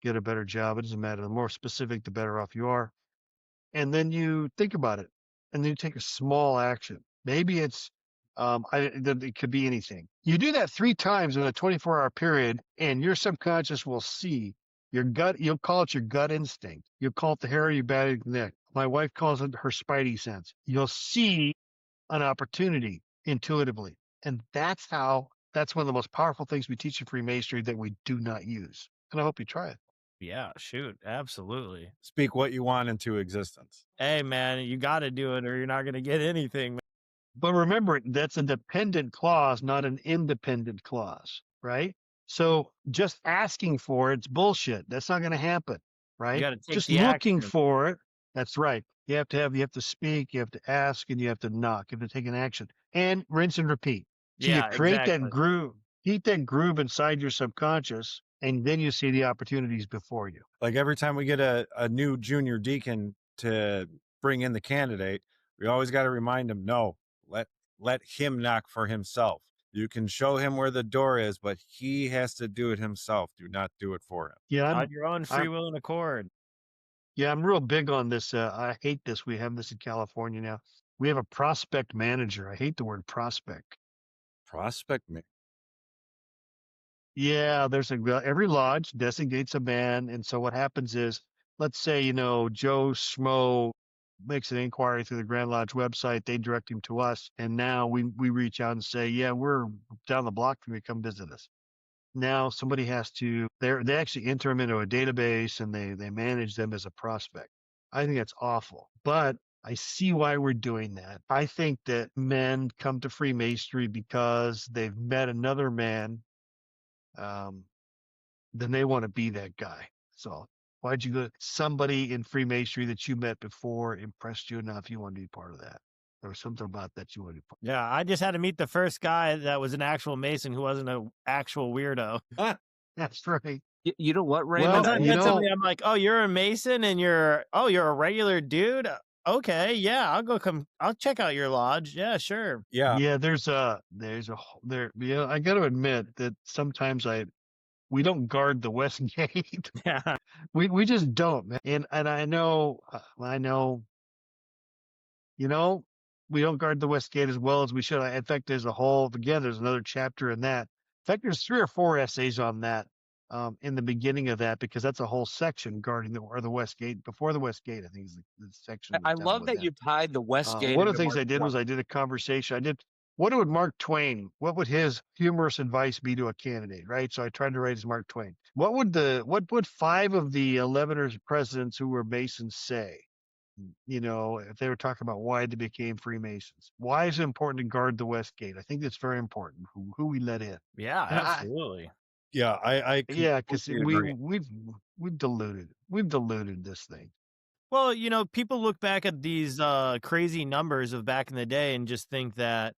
get a better job. It doesn't matter. The more specific, the better off you are. And then you think about it, and then you take a small action. Maybe it's, it could be anything. You do that 3 times in a 24-hour period, and your subconscious will see your gut. You'll call it your gut instinct. You'll call it the hair of your back neck. My wife calls it her spidey sense. You'll see an opportunity intuitively. And that's one of the most powerful things we teach in Freemasonry that we do not use. And I hope you try it. Yeah, shoot, absolutely. Speak what you want into existence. Hey, man, you got to do it or you're not going to get anything. Man. But remember, that's a dependent clause, not an independent clause, right? So just asking for it's bullshit. That's not going to happen, right? You got to take Just the looking action. for it. That's right. You have to speak, you have to ask, and you have to knock. You have to take an action and rinse and repeat. So Yeah, you create exactly. that groove, keep that groove inside your subconscious, and then you see the opportunities before you. Like every time we get a new junior deacon to bring in the candidate, we always got to remind him, no, let him knock for himself. You can show him where the door is, but he has to do it himself. Do not do it for him. Yeah, On your own free will and accord. Yeah, I'm real big on this. I hate this. We have this in California now. We have a prospect manager. I hate the word prospect. Prospect me. Yeah, every lodge designates a man. And so what happens is, let's say, Joe Schmo makes an inquiry through the Grand Lodge website. They direct him to us. And now we reach out and say, yeah, we're down the block from you. Come visit us. Now somebody has to, they actually enter them into a database and they manage them as a prospect. I think that's awful, but I see why we're doing that. I think that men come to Freemasonry because they've met another man. Then they want to be that guy. So why'd you go? Somebody in Freemasonry that you met before impressed you enough. You want to be part of that. There was something about that you want to be part of. Yeah, I just had to meet the first guy that was an actual Mason who wasn't an actual weirdo. That's right. You know what, Raymond? Well, I met somebody, I'm like, oh, you're a Mason and you're a regular dude? Okay, yeah, I'll check out your lodge. Yeah, sure. Yeah. Yeah, I got to admit that sometimes we don't guard the West Gate. Yeah. We just don't, man. And I know, we don't guard the West Gate as well as we should. In fact, there's another chapter in that. In fact, there's 3 or 4 essays on that in the beginning of that, because that's a whole section guarding the West Gate. Before the West Gate, I think is the section. I love that you tied the West Gate. One of the things I did was I did a conversation. What would Mark Twain, what would his humorous advice be to a candidate, right? So I tried to write as Mark Twain. What would 5 of the 11 presidents who were Masons say? If they were talking about why they became Freemasons. Why is it important to guard the West Gate? I think that's very important, who we let in. Yeah, absolutely. Yeah, I yeah, because completely agree. we've diluted this thing. Well, people look back at these crazy numbers of back in the day and just think that,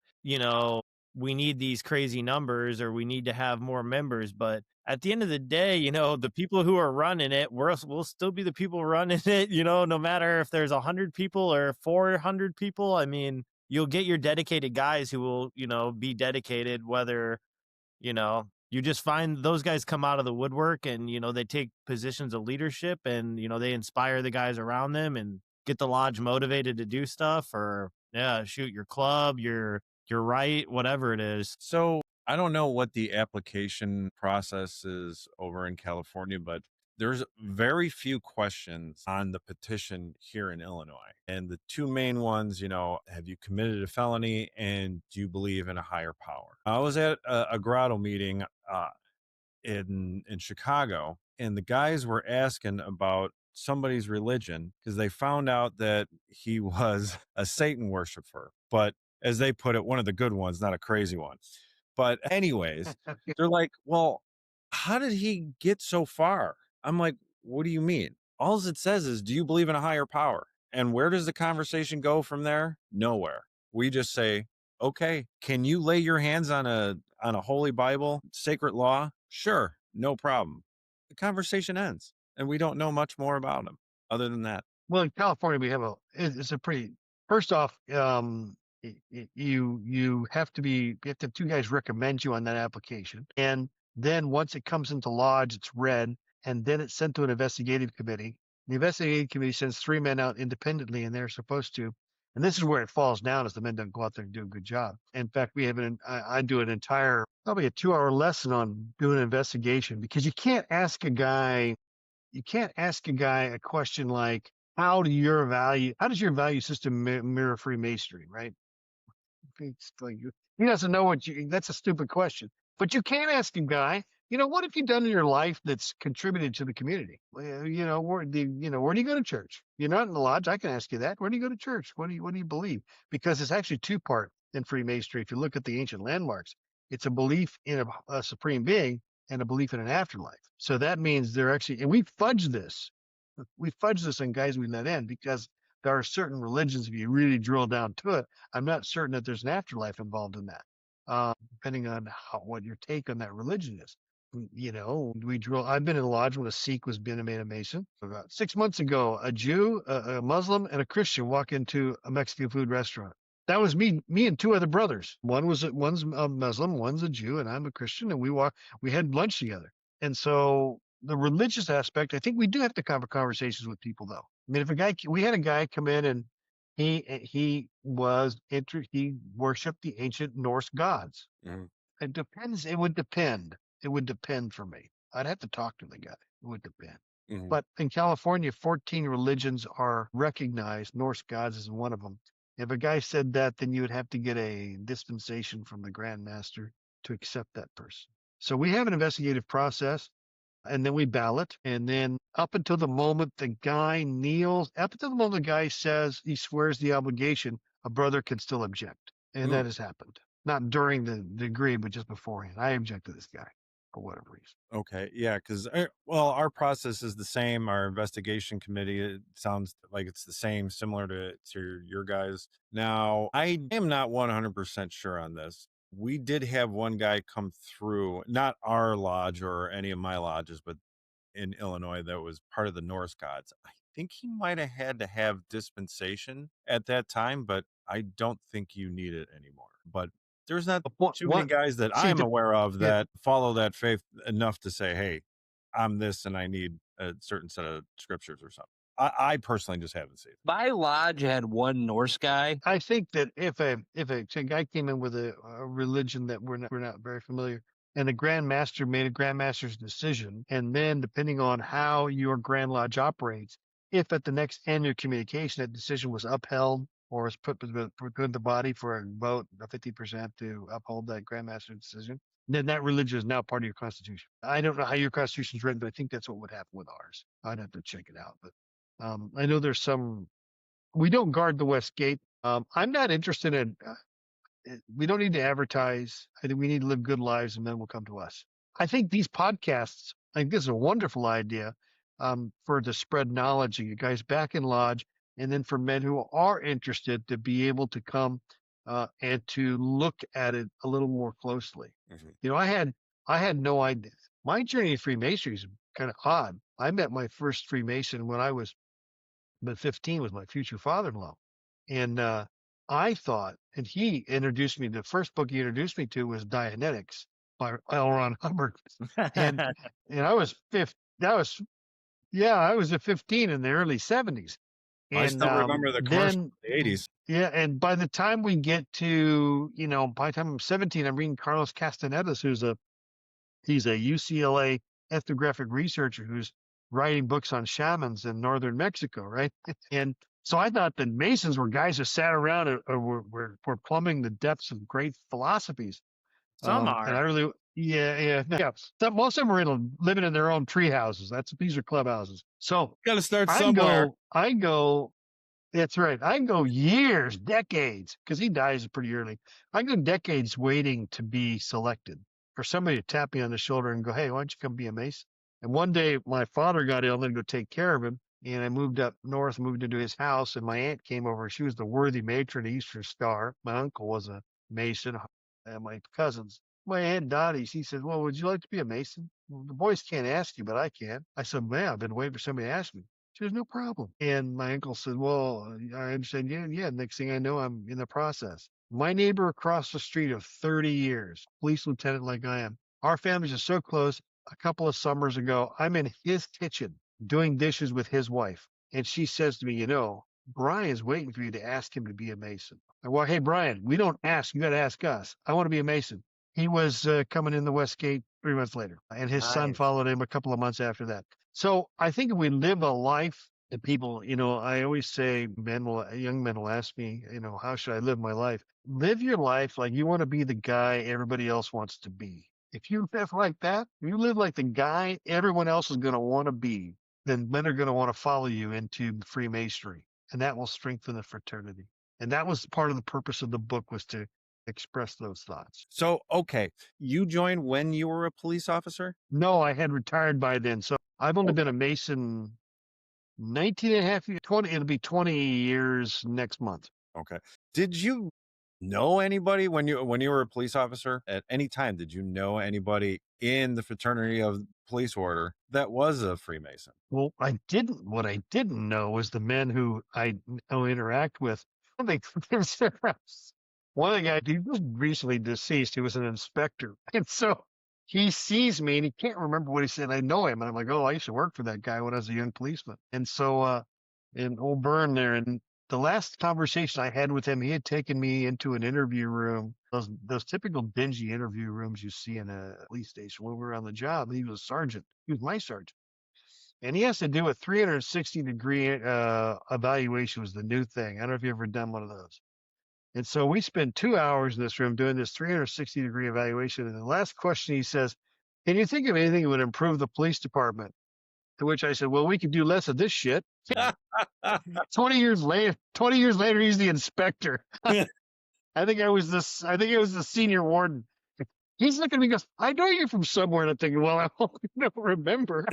we need these crazy numbers or we need to have more members. But at the end of the day, the people who are running it, we'll still be the people running it, no matter if there's 100 people or 400 people. I mean, you'll get your dedicated guys who will, be dedicated, whether, you just find those guys come out of the woodwork and, they take positions of leadership and, they inspire the guys around them and get the lodge motivated to do stuff or, shoot your club, your right, whatever it is. So I don't know what the application process is over in California, but there's very few questions on the petition here in Illinois. And the 2 main ones, have you committed a felony and do you believe in a higher power? I was at a grotto meeting in Chicago, and the guys were asking about somebody's religion because they found out that he was a Satan worshiper. But as they put it, one of the good ones, not a crazy one. But anyways, they're like, well, how did he get so far? I'm like, what do you mean? All it says is, do you believe in a higher power? And where does the conversation go from there? Nowhere. We just say, Okay, can you lay your hands on a holy Bible, sacred law? Sure, no problem. The conversation ends, and we don't know much more about them other than that. Well, in California, we have it's a pretty, first off, you have to have two guys recommend you on that application. And then once it comes into lodge, it's read, and then it's sent to an investigative committee. The investigative committee sends 3 men out independently, and they're supposed to, and this is where it falls down, is the men don't go out there and do a good job. In fact, I do an entire, probably a 2-hour lesson on doing an investigation, because you can't ask a guy a question like, how does your value system mirror Freemasonry, right? It's like, he doesn't know that's a stupid question. But you can ask a guy, what have you done in your life that's contributed to the community? Well, where do you go to church? You're not in the lodge. I can ask you that. Where do you go to church? What do you believe? Because it's actually 2-part in Freemasonry. If you look at the ancient landmarks, it's a belief in a supreme being and a belief in an afterlife. So that means they're actually, and we fudge this on guys we let in, because there are certain religions, if you really drill down to it, I'm not certain that there's an afterlife involved in that, depending on what your take on that religion is. I've been in a lodge when a Sikh was being made a Mason. About 6 months ago, a Jew, a Muslim, and a Christian walk into a Mexican food restaurant. That was me and 2 other brothers. One's a Muslim, one's a Jew, and I'm a Christian, and we had lunch together. And so the religious aspect, I think we do have to have conversations with people, though. I mean, we had a guy come in, and he worshipped the ancient Norse gods. Mhm. It depends. It would depend. It would depend for me. I'd have to talk to the guy. It would depend. Mhm. But in California, 14 religions are recognized. Norse gods is one of them. If a guy said that, then you would have to get a dispensation from the Grand Master to accept that person. So we have an investigative process, and then we ballot. And then up until the moment the guy says he swears the obligation, a brother can still object. And that has happened. Not during the degree, but just beforehand. I object to this guy for whatever reason. Okay, yeah, because our process is the same. Our investigation committee, it sounds like it's the same, similar to your guys. Now, I am not 100% sure on this. We did have one guy come through, not our lodge or any of my lodges, but in Illinois that was part of the Norse gods. I think he might have had to have dispensation at that time, but I don't think you need it anymore. But there's not too many guys that I'm aware of that follow that faith enough to say, hey, I'm this and I need a certain set of scriptures or something. I personally just haven't seen it. My lodge had one Norse guy. I think that if a guy came in with a religion that we're not very familiar, and the Grand Master made a Grand Master's decision, and then depending on how your Grand Lodge operates, if at the next annual communication that decision was upheld or was put in the body for a vote of 50% to uphold that Grand Master's decision, then that religion is now part of your constitution. I don't know how your constitution is written, but I think that's what would happen with ours. I'd have to check it out, but I know there's some. We don't guard the West Gate. I'm not interested in. We don't need to advertise. I think we need to live good lives, and men will come to us. I think these podcasts. I think this is a wonderful idea for to spread knowledge of you guys back in lodge, and then for men who are interested to be able to come and to look at it a little more closely. Mhm. I had no idea. My journey in Freemasonry is kind of odd. I met my first Freemason when I was but 15 with my future father-in-law. And I thought, and he introduced me, the first book he introduced me to was Dianetics by L. Ron Hubbard. And I was I was at 15 in the early 70s. And I still remember the commercial in the 80s. Yeah, and by the time we get to, by the time I'm 17, I'm reading Carlos Castaneda's, he's a UCLA ethnographic researcher who's writing books on shamans in northern Mexico, right? And so I thought that Masons were guys who sat around and were plumbing the depths of great philosophies. Some are. And I really, yeah. Most of them are living in their own tree houses. These are clubhouses. So Got to start somewhere. That's right. I go years, decades, because he dies pretty early. I go decades waiting to be selected for somebody to tap me on the shoulder and go, hey, why don't you come be a Mason? And one day my father got ill and then go take care of him. And I moved up north, moved into his house, and my aunt came over. She was the worthy matron of Eastern Star. My uncle was a Mason, and my cousins. My Aunt Dottie, she said, well, would you like to be a Mason? Well, the boys can't ask you, but I can. I said, man, I've been waiting for somebody to ask me. She says, no problem. And my uncle said, well, I understand. Yeah. Next thing I know, I'm in the process. My neighbor across the street of 30 years, police lieutenant like I am. Our families are so close. A couple of summers ago, I'm in his kitchen doing dishes with his wife. And she says to me, Brian's waiting for you to ask him to be a Mason. Well, hey, Brian, we don't ask. You got to ask us. I want to be a Mason. He was coming in the West Gate 3 months later, and his son followed him a couple of months after that. So I think if we live a life that people, I always say young men will ask me, how should I live my life? Live your life like you want to be the guy everybody else wants to be. If you live like that, if you live like the guy everyone else is going to want to be, then men are going to want to follow you into Freemasonry, and that will strengthen the fraternity. And that was part of the purpose of the book, was to express those thoughts. So, okay, you joined when you were a police officer? No, I had retired by then. So I've only been a Mason 19 and a half years, 20, it'll be 20 years next month. Okay. Did you know anybody when you were a police officer at any time? Did you know anybody in the fraternity of police order that was a Freemason? Well, I didn't. What I didn't know was the men who I interact with. One of the guys, he was recently deceased. He was an inspector. And so he sees me and he can't remember what he said. I know him. And I'm like, oh, I used to work for that guy when I was a young policeman. And so in Old Burn there, and the last conversation I had with him, he had taken me into an interview room, those typical dingy interview rooms you see in a police station when we were on the job. He was a sergeant. He was my sergeant. And he has to do a 360-degree evaluation, was the new thing. I don't know if you've ever done one of those. And so we spent 2 hours in this room doing this 360-degree evaluation. And the last question he says, can you think of anything that would improve the police department? To which I said, well, we could do less of this shit. 20 years later, he's the inspector. I think I was the senior warden. He's looking at me and goes, I know you from somewhere. And I'm thinking, well, I don't remember.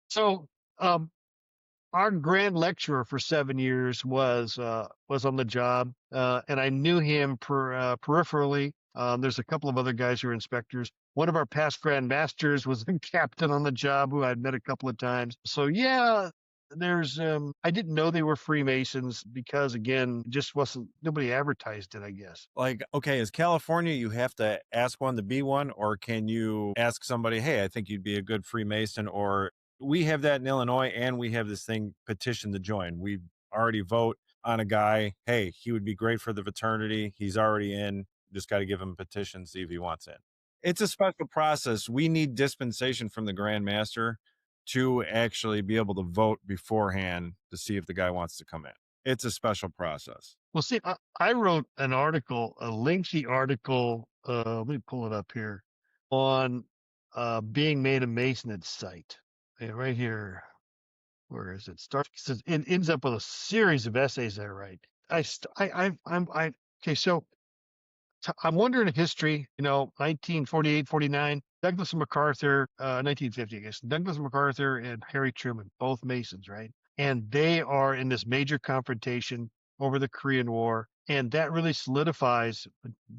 So our grand lecturer for 7 years was on the job, and I knew him peripherally. There's a couple of other guys who are inspectors. One of our past grand masters was a captain on the job who I'd met a couple of times. So yeah, there's I didn't know they were Freemasons because, again, just wasn't, nobody advertised it, I guess. Like, okay, is California, you have to ask one to be one, or can you ask somebody, hey, I think you'd be a good Freemason? Or we have that in Illinois, and we have this thing, petition to join. We already vote on a guy, hey, he would be great for the fraternity. He's already in. Just got to give him a petition, see if he wants in. It's a special process. We need dispensation from the Grand Master to actually be able to vote beforehand to see if the guy wants to come in. It's a special process. Well, see, I wrote an article, a lengthy article, let me pull it up here, on being made a Mason at sight. Right here. Where is it? It ends up with a series of essays I write. Okay, so I'm wondering history, 1948, 49, Douglas MacArthur, 1950, I guess, Douglas MacArthur and Harry Truman, both Masons, right? And they are in this major confrontation over the Korean War. And that really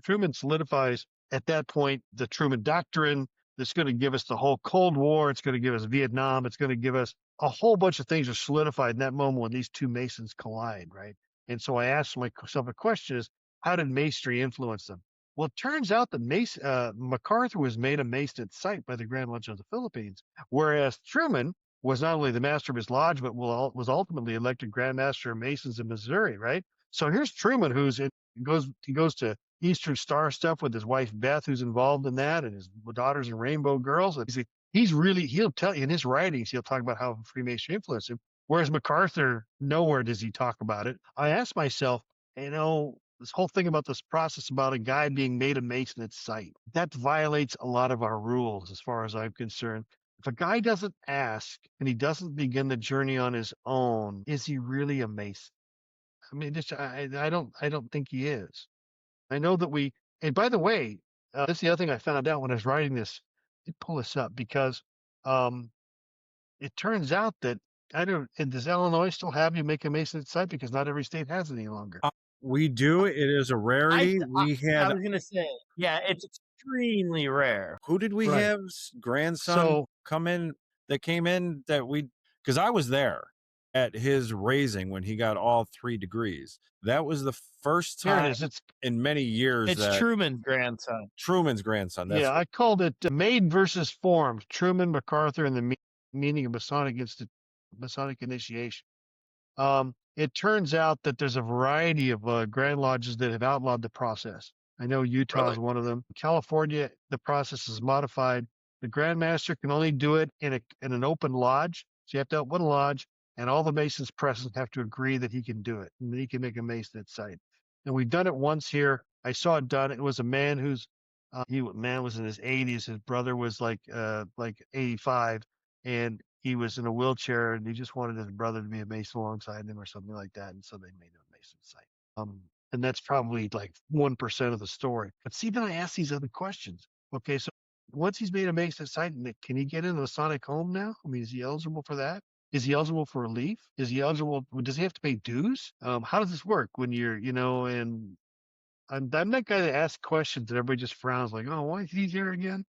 Truman solidifies at that point the Truman Doctrine. That's going to give us the whole Cold War. It's going to give us Vietnam. It's going to give us a whole bunch of things are solidified in that moment when these two Masons collide, right? And so I asked myself a question is, how did Masonry influence them? Well, it turns out that MacArthur was made a Mason at sight by the Grand Lodge of the Philippines, whereas Truman was not only the master of his lodge, but was ultimately elected Grand Master of Masons in Missouri, right? So here's Truman, he goes to Eastern Star stuff with his wife Beth, who's involved in that, and his daughters and Rainbow Girls. And he'll tell you in his writings, he'll talk about how Freemasonry influenced him. Whereas MacArthur, nowhere does he talk about it. I asked myself, this whole thing about this process about a guy being made a Mason at sight, that violates a lot of our rules as far as I'm concerned. If a guy doesn't ask and he doesn't begin the journey on his own, is he really a Mason? I mean, I don't think he is. I know that and by the way, that's the other thing I found out when I was writing this. I pull this up because it turns out that does Illinois still have you make a Mason at sight? Because not every state has it any longer. We do. It is a I, rarity. I, We I had was gonna say, yeah, it's extremely rare. who did we Right. have? Grandson So come in that came in that we because I was there at his raising when he got all 3 degrees. That was the first here it time is. It's in many years It's that Truman's grandson. Truman's grandson. That's yeah. right. I called it made versus formed. Truman, MacArthur, and the meaning of Masonic initiation. It turns out that there's a variety of Grand Lodges that have outlawed the process. I know Utah Really? is one of them. California, the process is modified. The Grand Master can only do it in an open lodge. So you have to have one lodge, and all the Masons present have to agree that he can do it, and then he can make a Mason at sight. And we've done it once here. I saw it done. It was a man who's man was in his 80s. His brother was like 85, and he was in a wheelchair, and he just wanted his brother to be a Mason alongside him or something like that. And so they made him a Mason site. And that's probably like 1% of the story. But see, then I ask these other questions. Okay, so once he's made a Mason site, can he get into the Masonic home now? I mean, is he eligible for that? Is he eligible for relief? Is he eligible? Does he have to pay dues? How does this work when you're, and I'm that guy that asks questions that everybody just frowns like, oh, why is he here again?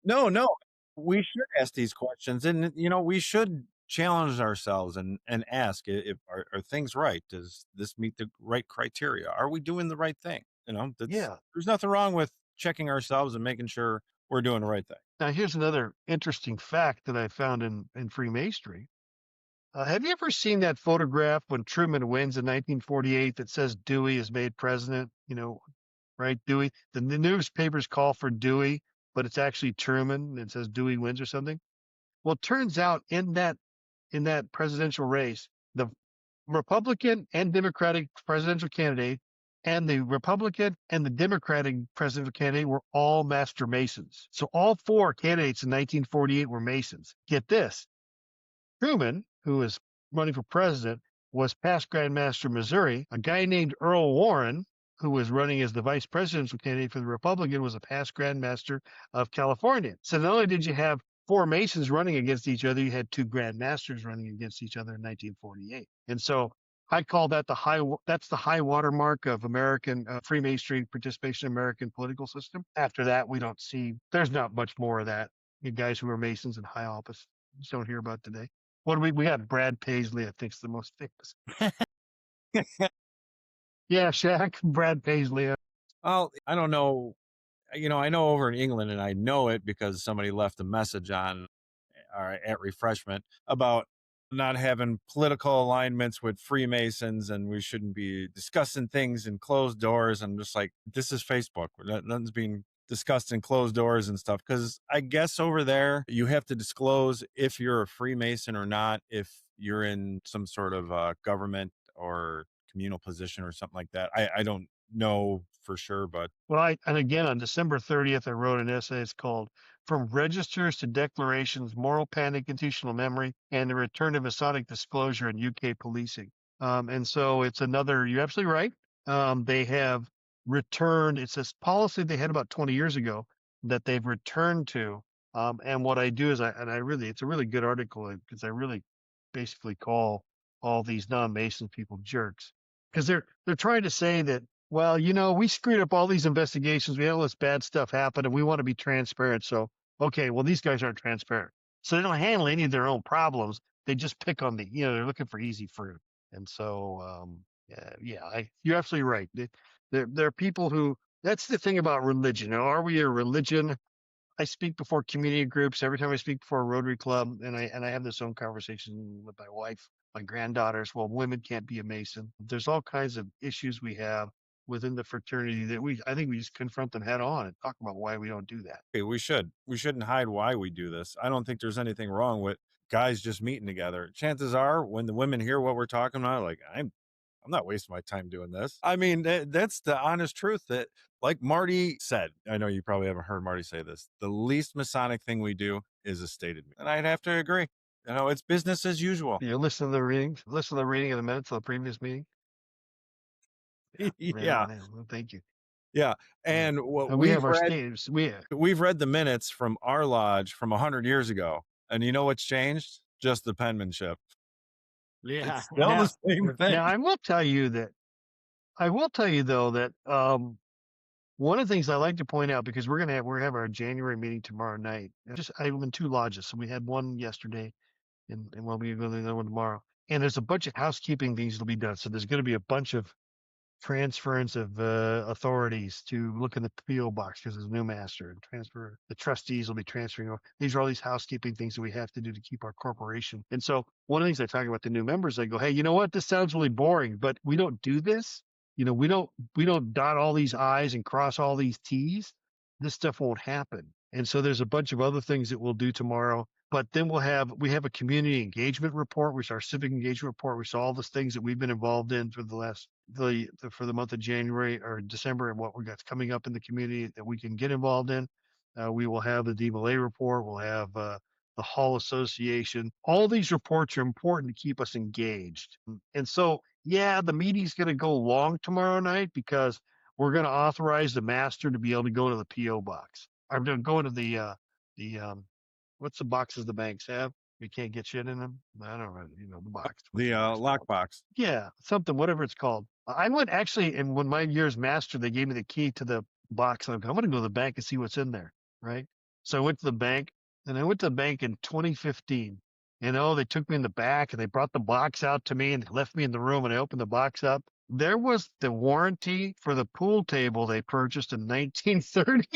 No. We should ask these questions, and we should challenge ourselves and ask if are things right? Does this meet the right criteria? Are we doing the right thing? Yeah. There's nothing wrong with checking ourselves and making sure we're doing the right thing. Now, here's another interesting fact that I found in Freemasonry. Have you ever seen that photograph when Truman wins in 1948 that says Dewey is made president? Right? Dewey. The newspapers call for Dewey, but it's actually Truman. It says Dewey wins or something. Well, it turns out in that presidential race, the Republican and Democratic presidential candidate and the Republican and the Democratic presidential candidate were all Master Masons. So all 4 candidates in 1948 were Masons. Get this. Truman, who was running for president, was past Grand Master Missouri. A guy named Earl Warren, who was running as the vice presidential candidate for the Republican, was a past Grand Master of California. So not only did you have 4 Masons running against each other, you had 2 Grand Masters running against each other in 1948. And so I call that that's the high watermark of American Freemasonry participation in American political system. After that, there's not much more of that. You guys who are Masons in high office, you just don't hear about today. What do we got? Brad Paisley, I think, is the most famous. Yeah, Shaq, Brad Paisley. Well, I don't know. I know over in England, and I know it because somebody left a message on At Refreshment about not having political alignments with Freemasons, and we shouldn't be discussing things in closed doors. And just like, this is Facebook. Nothing's being discussed in closed doors and stuff. Because I guess over there, you have to disclose if you're a Freemason or not, if you're in some sort of government or communal position or something like that. I don't know for sure, but And again, on December 30th, I wrote an essay. It's called From Registers to Declarations, Moral Panic, Institutional Memory, and the Return of Masonic Disclosure in UK Policing. And so it's you're absolutely right. They have returned, it's this policy they had about 20 years ago that they've returned to. And what I do is it's a really good article because I really basically call all these non-Mason people jerks because they're trying to say that, well, we screwed up all these investigations. We had all this bad stuff happen, and we want to be transparent. So, okay, well, these guys aren't transparent. So they don't handle any of their own problems. They just pick on they're looking for easy fruit. And so, you're absolutely right. There are people who, that's the thing about religion. Are we a religion? I speak before community groups every time I speak before a Rotary Club, and I have this own conversation with my wife, my granddaughters. Well, women can't be a Mason. There's all kinds of issues we have within the fraternity that I think we just confront them head on and talk about why we don't do that. okay, we shouldn't hide why we do this. I don't think there's anything wrong with guys just meeting together. Chances are, when the women hear what we're talking about, like, I'm not wasting my time doing this. I mean, that's the honest truth. That, like Marty said, I know you probably haven't heard Marty say this, the least Masonic thing we do is a stated meeting. And I'd have to agree. It's business as usual. You listen to the readings, listen to the reading of the minutes of the previous meeting. Yeah. Well, thank you. Yeah. And what we have our statements. We've read the minutes from our lodge from 100 years ago. And you know what's changed? Just the penmanship. Yeah. It's still Now, the same thing. now I will tell you though that one of the things I like to point out, because we're have our January meeting tomorrow night. I live in two lodges, so we had one yesterday, and we'll be going to another one tomorrow. And there's a bunch of housekeeping things that'll be done. So there's going to be a bunch of transference of authorities to look in the PO box because there's a new master, and transfer. The trustees will be transferring over. These are all these housekeeping things that we have to do to keep our corporation. And so one of the things I talk about the new members, I go, hey, you know what? This sounds really boring, but we don't do this. We don't dot all these I's and cross all these T's. This stuff won't happen. And so there's a bunch of other things that we'll do tomorrow. But then we have a community engagement report, which is our civic engagement report, which is all the things that we've been involved in for the last for the month of January or December, and what we got coming up in the community that we can get involved in. We will have the DBLA report. We'll have the Hall Association. All these reports are important to keep us engaged. And so, yeah, the meeting's going to go long tomorrow night because we're going to authorize the master to be able to go to the PO box. I'm going to go to the what's the boxes the banks have? You can't get shit in them. I don't know, the box. The lockbox. Yeah, something, whatever it's called. I went actually, and when my year's master, they gave me the key to the box. I'm going to go to the bank and see what's in there, right? So I went to the bank, and I went to the bank in 2015. They took me in the back, and they brought the box out to me, and left me in the room, and I opened the box up. There was the warranty for the pool table they purchased in 1930.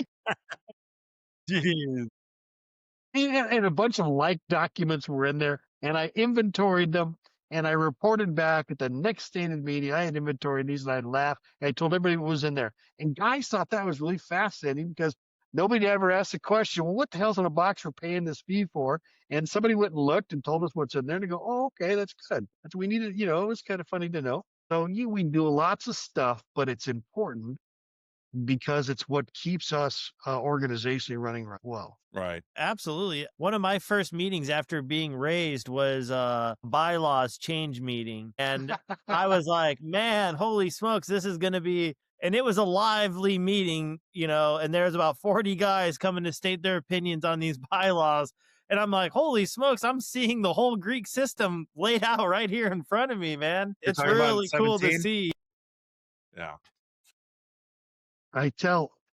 Jeez. And a bunch of like documents were in there, and I inventoried them, and I reported back at the next stated meeting. I had inventoried these, and I'd laugh. And I told everybody what was in there. And guys thought that was really fascinating because nobody ever asked the question, well, what the hell's in a box we're paying this fee for? And somebody went and looked and told us what's in there, and they go, oh, okay, that's good. That's what we needed. It was kind of funny to know. So we do lots of stuff, but it's important because it's what keeps us organizationally running well. Right. Absolutely. One of my first meetings after being raised was a bylaws change meeting. And I was like, man, holy smokes, this is going to be, and it was a lively meeting, and there's about 40 guys coming to state their opinions on these bylaws. And I'm like, holy smokes, I'm seeing the whole Greek system laid out right here in front of me, man. You're It's talking about really cool to 17? see. Yeah.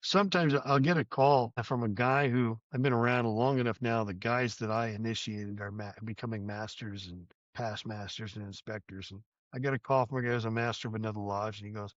Sometimes I'll get a call from a guy who I've been around long enough now. The guys that I initiated are becoming masters and past masters and inspectors. And I get a call from a guy who's a master of another lodge, and he goes,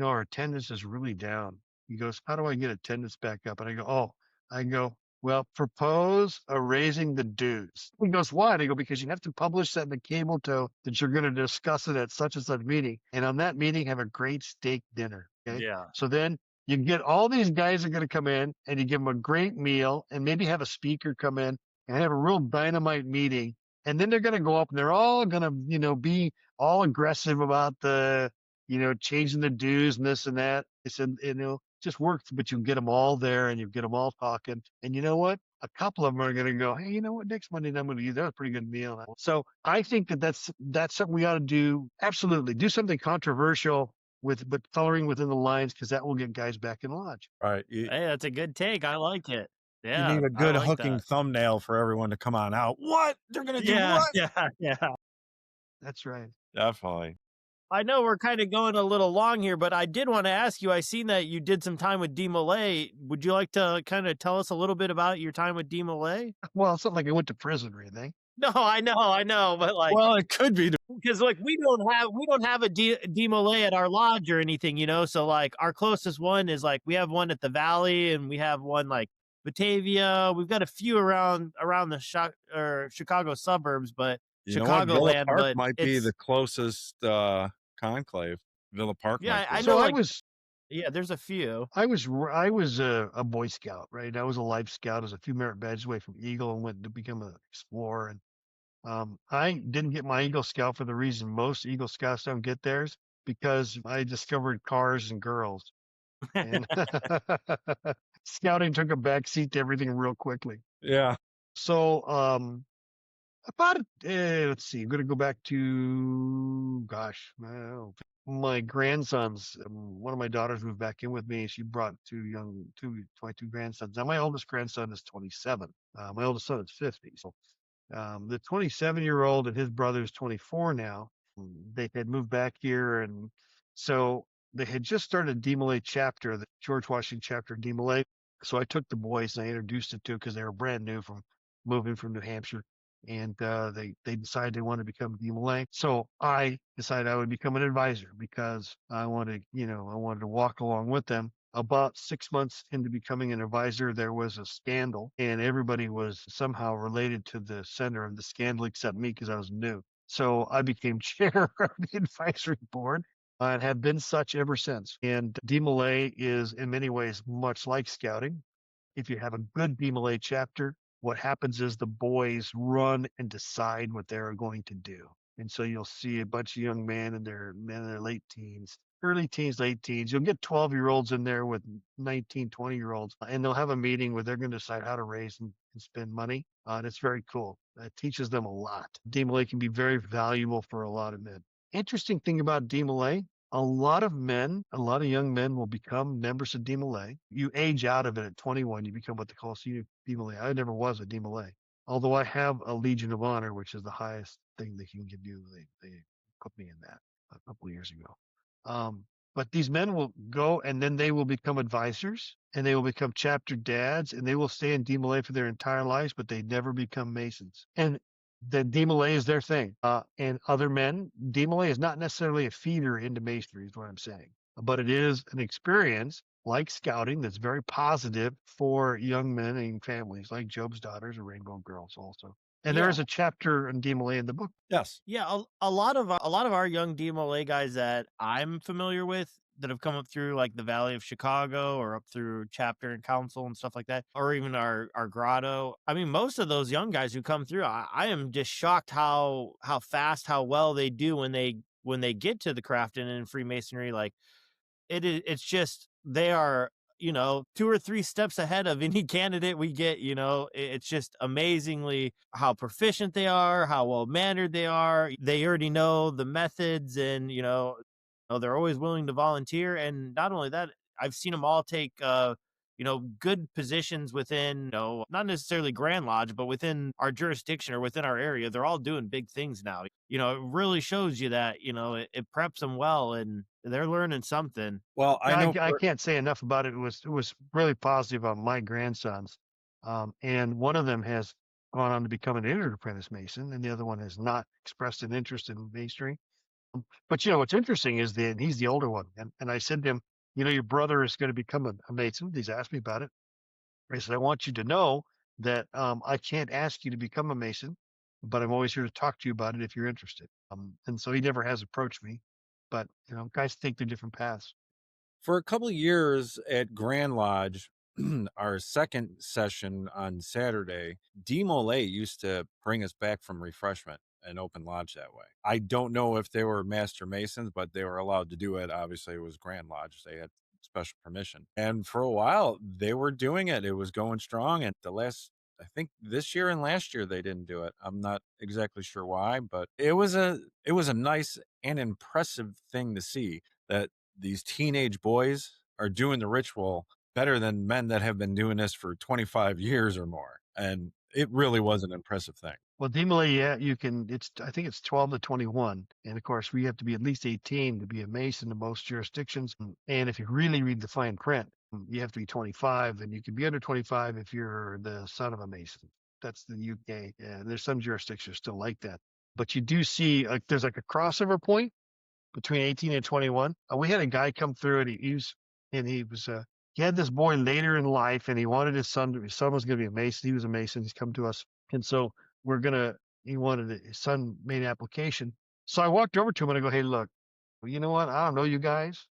our attendance is really down. He goes, how do I get attendance back up? And I go, well, propose raising the dues. He goes, why? And I go, because you have to publish that in the cable tow that you're going to discuss it at such and such meeting. And on that meeting, have a great steak dinner. Okay. Yeah. So then you get all these guys are going to come in, and you give them a great meal, and maybe have a speaker come in and have a real dynamite meeting. And then they're going to go up, and they're all going to, be all aggressive about the, changing the dues and this and that. It's, just works, but you get them all there, and you get them all talking. And you know what? A couple of them are going to go, hey, you know what? Next Monday night I'm going to eat. That was a pretty good meal. So I think that's something we ought to do. Absolutely, do something controversial but coloring within the lines, because that will get guys back in lodge. Right. Hey, that's a good take. I like it. Yeah. You need a good I like hooking that. thumbnail for everyone to come on out. What? They're going to do Yeah. what? Yeah. That's right. Definitely. I know we're kind of going a little long here, but I did want to ask you, I seen that you did some time with DMLA. Would you like to kind of tell us a little bit about your time with DMLA? Well, it's not like I went to prison or anything. No, I know, but Well, it could be. because we don't have a DMLA at our lodge or anything, so like our closest one is like, we have one at the Valley, and we have one like Batavia. We've got a few around the Chicago suburbs, but Chicagoland, but might be the closest conclave. Villa Park. Yeah, I So know. There's a few. I was a Boy Scout, right? I was a Life Scout. I was a few merit badges away from Eagle, and went to become an explorer. And I didn't get my Eagle Scout for the reason most Eagle Scouts don't get theirs, because I discovered cars and girls. And scouting took a back seat to everything real quickly. Yeah. So let's see, I'm going to go back to, my grandsons. One of my daughters moved back in with me. She brought my two grandsons. Now, my oldest grandson is 27. My oldest son is 50. So The 27-year-old and his brother is 24 now. They had moved back here, and so they had just started a DMLA chapter, the George Washington chapter of DMLA. So I took the boys and I introduced it to because they were brand new from moving from New Hampshire, and they decided they wanted to become DMLA. So I decided I would become an advisor because I wanted to walk along with them. About 6 months into becoming an advisor, there was a scandal, and everybody was somehow related to the center of the scandal except me because I was new. So I became chair of the advisory board and have been such ever since. And DMLA is in many ways much like scouting. If you have a good DMLA chapter, what happens is the boys run and decide what they're going to do. And so you'll see a bunch of young men in their late teens, early teens, late teens. You'll get 12-year-olds in there with 19, 20-year-olds, and they'll have a meeting where they're going to decide how to raise and spend money. And it's very cool. It teaches them a lot. DMLA can be very valuable for a lot of men. Interesting thing about DMLA, a lot of young men will become members of DMLA. You age out of it at 21. You become what they call senior DMLA. I never was a DMLA, although I have a Legion of Honor, which is the highest thing they can give you. They put me in that a couple of years ago. But these men will go and then they will become advisors and they will become chapter dads and they will stay in DMLA for their entire lives, but they never become Masons. And the DMLA is their thing. And other men, DMLA is not necessarily a feeder into Masonry, is what I'm saying. But it is an experience like scouting that's very positive for young men and families like Job's Daughters or Rainbow Girls also. And there is a chapter on DMLA in the book. Yes. Yeah, a lot of our young DMLA guys that I'm familiar with that have come up through like the Valley of Chicago or up through chapter and council and stuff like that, or even our grotto. I mean, most of those young guys who come through, I am just shocked how fast, how well they do when they get to the Crafton and Freemasonry. Like it's just they are 2 or 3 steps ahead of any candidate we get. It's just amazingly how proficient they are, how well mannered they are. They already know the methods, and they're always willing to volunteer. And not only that, I've seen them all take good positions within, not necessarily Grand Lodge, but within our jurisdiction or within our area. They're all doing big things now. It really shows you that, it preps them well and they're learning something. Well, I can't say enough about it. It was really positive on my grandsons. And one of them has gone on to become an entered apprentice Mason, and the other one has not expressed an interest in Masonry. But what's interesting is that he's the older one. And I said to him, your brother is going to become a Mason. He's asked me about it. I said, I want you to know that I can't ask you to become a Mason, but I'm always here to talk to you about it if you're interested. And so he never has approached me. But, guys take their different paths. For a couple of years at Grand Lodge, our second session on Saturday, DMLA used to bring us back from refreshment and open lodge that way. I don't know if they were Master Masons, but they were allowed to do it. Obviously, it was Grand Lodge. They had special permission. And for a while, they were doing it. It was going strong. And I think this year and last year, they didn't do it. I'm not exactly sure why, but it was a nice and impressive thing to see that these teenage boys are doing the ritual better than men that have been doing this for 25 years or more. And it really was an impressive thing. Well, DMLA, you can, I think it's 12 to 21. And of course, we have to be at least 18 to be a Mason in most jurisdictions. And if you really read the fine print, you have to be 25, and you can be under 25 if you're the son of a Mason. That's the UK. And there's some jurisdictions still like that. But you do see, there's like a crossover point between 18 and 21. We had a guy come through, and he had this boy later in life, and he wanted his son was going to be a Mason. He was a Mason. He's come to us. And so he wanted his son made an application. So I walked over to him and I go, hey, look, well, you know what? I don't know you guys.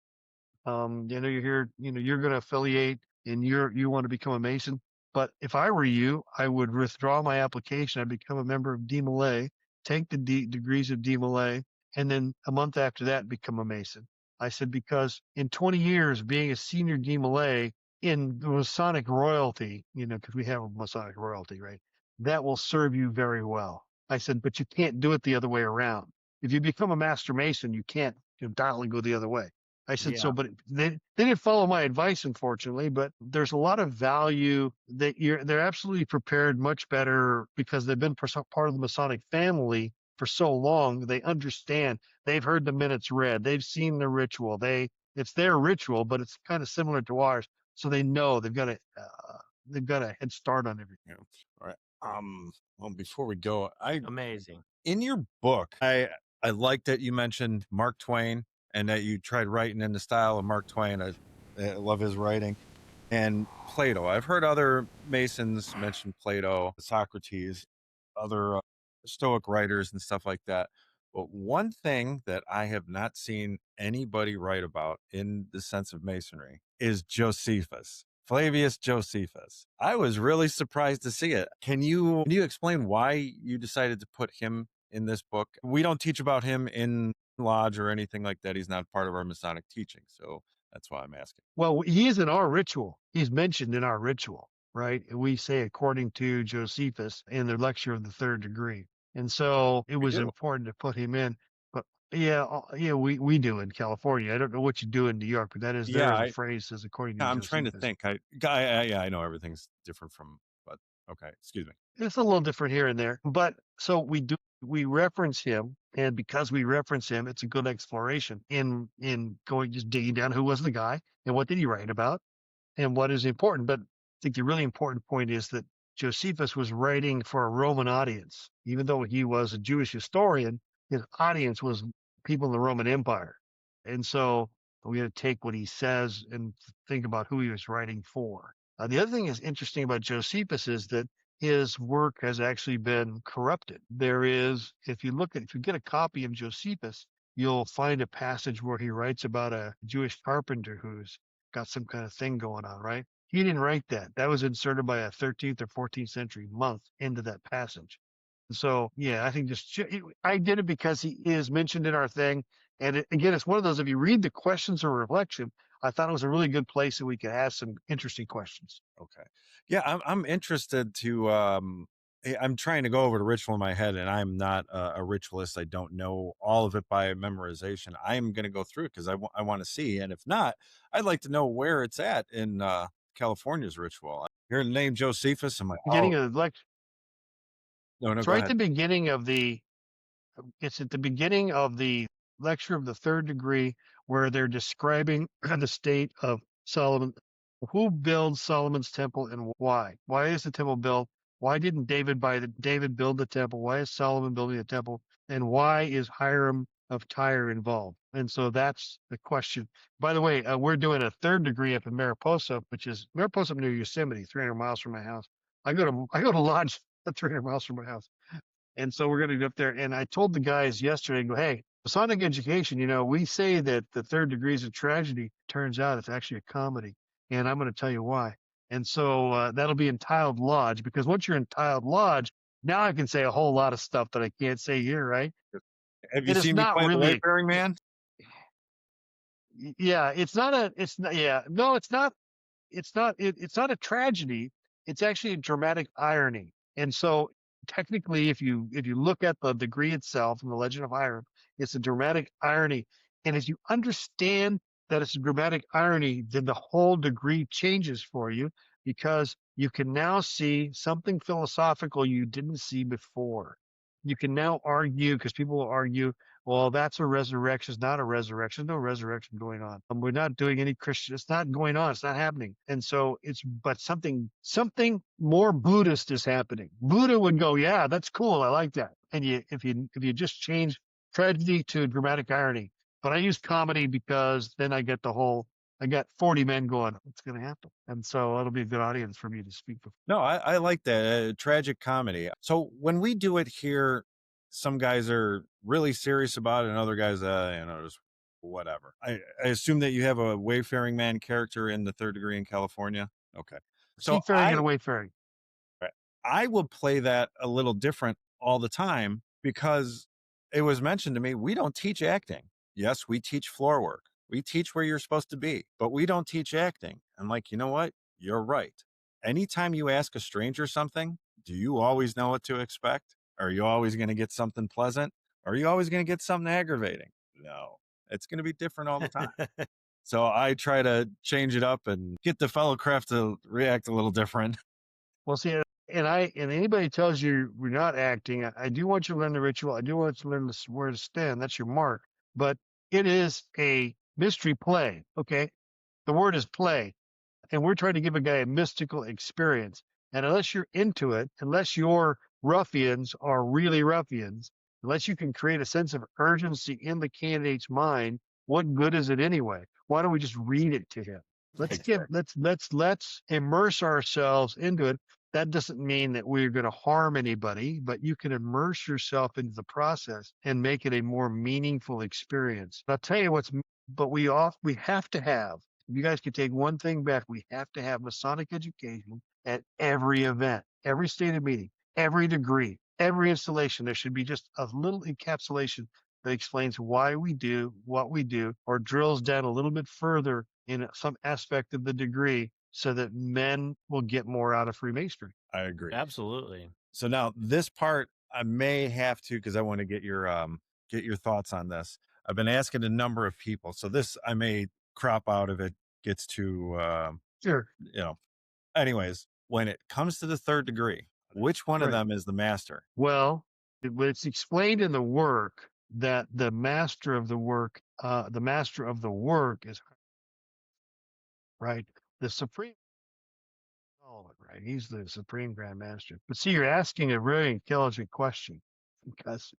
You're here, you're going to affiliate and you want to become a Mason. But if I were you, I would withdraw my application. I'd become a member of DMLA, take the degrees of DMLA, and then a month after that, become a Mason. I said, because in 20 years being a senior DMLA in the Masonic royalty, because we have a Masonic royalty, right? That will serve you very well. I said, but you can't do it the other way around. If you become a Master Mason, you can't dial and go the other way. I said, Yeah. so, but they didn't follow my advice, unfortunately, but there's a lot of value that they're absolutely prepared much better because they've been part of the Masonic family for so long. They understand, they've heard the minutes read, they've seen the ritual, it's their ritual, but it's kind of similar to ours. So they know they've got a head start on everything. Yeah. All right. Well, before we go, Amazing. in your book, I like that you mentioned Mark Twain and that you tried writing in the style of Mark Twain. I love his writing. And Plato. I've heard other Masons mention Plato, Socrates, other Stoic writers and stuff like that. But one thing that I have not seen anybody write about in the sense of Masonry is Josephus. Flavius Josephus. I was really surprised to see it. Can you explain why you decided to put him in this book? We don't teach about him in lodge or anything like that. He's not part of our Masonic teaching. So that's why I'm asking. Well, he is in our ritual. He's mentioned in our ritual, right? We say according to Josephus in the lecture of the third degree. And so it was do. important to put him in. But yeah, we do in California. I don't know what you do in New York, but that is there is a phrase says according to I'm Josephus. trying to think. I know everything's different from, but okay, excuse me. It's a little different here and there, but so we reference him, and because we reference him, it's a good exploration in going just digging down who was the guy and what did he write about and what is important. But I think the really important point is that Josephus was writing for a Roman audience, even though he was a Jewish historian. His audience was people in the Roman Empire, and so we got to take what he says and think about who he was writing for. The other thing that's interesting about Josephus is that his work has actually been corrupted. There is, if you get a copy of Josephus, you'll find a passage where he writes about a Jewish carpenter who's got some kind of thing going on, right? He didn't write that. That was inserted by a 13th or 14th century monk into that passage. So, yeah, I think I did it because he is mentioned in our thing. And again, it's one of those, if you read the questions or reflection, I thought it was a really good place that we could ask some interesting questions. Okay. Yeah, I'm interested to I'm trying to go over the ritual in my head, and I'm not a ritualist. I don't know all of it by memorization. I'm going to go through it because I want to see, and if not, I'd like to know where it's at in California's ritual. I hear the name Josephus. I'm like, Beginning of the lecture. no, It's go right ahead. at the beginning of it's at the beginning of the lecture of the third degree where they're describing the state of Solomon. Who builds Solomon's temple and why? Why is the temple built? Why didn't David build the temple? Why is Solomon building the temple? And why is Hiram of Tyre involved? And so that's the question. By the way, we're doing a third degree up in Mariposa, which is Mariposa near Yosemite, 300 miles from my house. I go to lodge 300 miles from my house. And so we're going to go up there. And I told the guys yesterday, go, hey, Masonic education, we say that the third degree is a tragedy. Turns out it's actually a comedy. And I'm going to tell you why. And so that'll be in Tiled Lodge, because once you're in Tiled Lodge, now I can say a whole lot of stuff that I can't say here, right? Have you It is seen me not play the really, Wayfaring Man? yeah, it's not, yeah, no, it's not, it's not a tragedy. It's actually a dramatic irony. And so technically, if you look at the degree itself and the Legend of Hiram, it's a dramatic irony. And if you understand that it's a dramatic irony, then the whole degree changes for you, because you can now see something philosophical you didn't see before. You can now argue, because people will argue, well, that's a resurrection. It's not a resurrection. No resurrection going on. We're not doing any Christian. It's not going on. It's not happening. And so but something more Buddhist is happening. Buddha would go, yeah, that's cool. I like that. And if you just change tragedy to dramatic irony, but I use comedy because then I got 40 men going, what's going to happen? And so it'll be a good audience for me to speak before. No, I like that tragic comedy. So when we do it here, some guys are really serious about it, and other guys, just whatever. I assume that you have a Wayfaring Man character in the third degree in California. Okay, so Seafaring and wayfaring. I would play that a little different all the time, because it was mentioned to me, we don't teach acting. Yes, we teach floor work. We teach where you're supposed to be, but we don't teach acting. I'm like, you know what? You're right. Anytime you ask a stranger something, do you always know what to expect? Are you always going to get something pleasant? Or are you always going to get something aggravating? No, it's going to be different all the time. So I try to change it up and get the fellow craft to react a little different. Well, see, and anybody tells you we're not acting, I do want you to learn the ritual. I do want you to learn where to stand. That's your mark. But it is a mystery play. Okay. The word is play. And we're trying to give a guy a mystical experience. And unless you're into it, unless your ruffians are really ruffians, unless you can create a sense of urgency in the candidate's mind, what good is it anyway? Why don't we just read it to him? Let's immerse ourselves into it. That doesn't mean that we're going to harm anybody, but you can immerse yourself into the process and make it a more meaningful experience. I'll tell you but we have to have, if you guys could take one thing back, we have to have Masonic education at every event, every stated meeting, every degree, every installation. There should be just a little encapsulation that explains why we do what we do, or drills down a little bit further in some aspect of the degree so that men will get more out of Freemasonry. I agree. Absolutely. So now this part I may have to, because I want to get your thoughts on this. I've been asking a number of people, so this I may crop out if it gets too Sure. Anyways, when it comes to the third degree, which one of them is the master? Well, it's explained in the work that the master of the work is right. The supreme. Oh, right. He's the supreme grand master. But see, you're asking a very intelligent question, because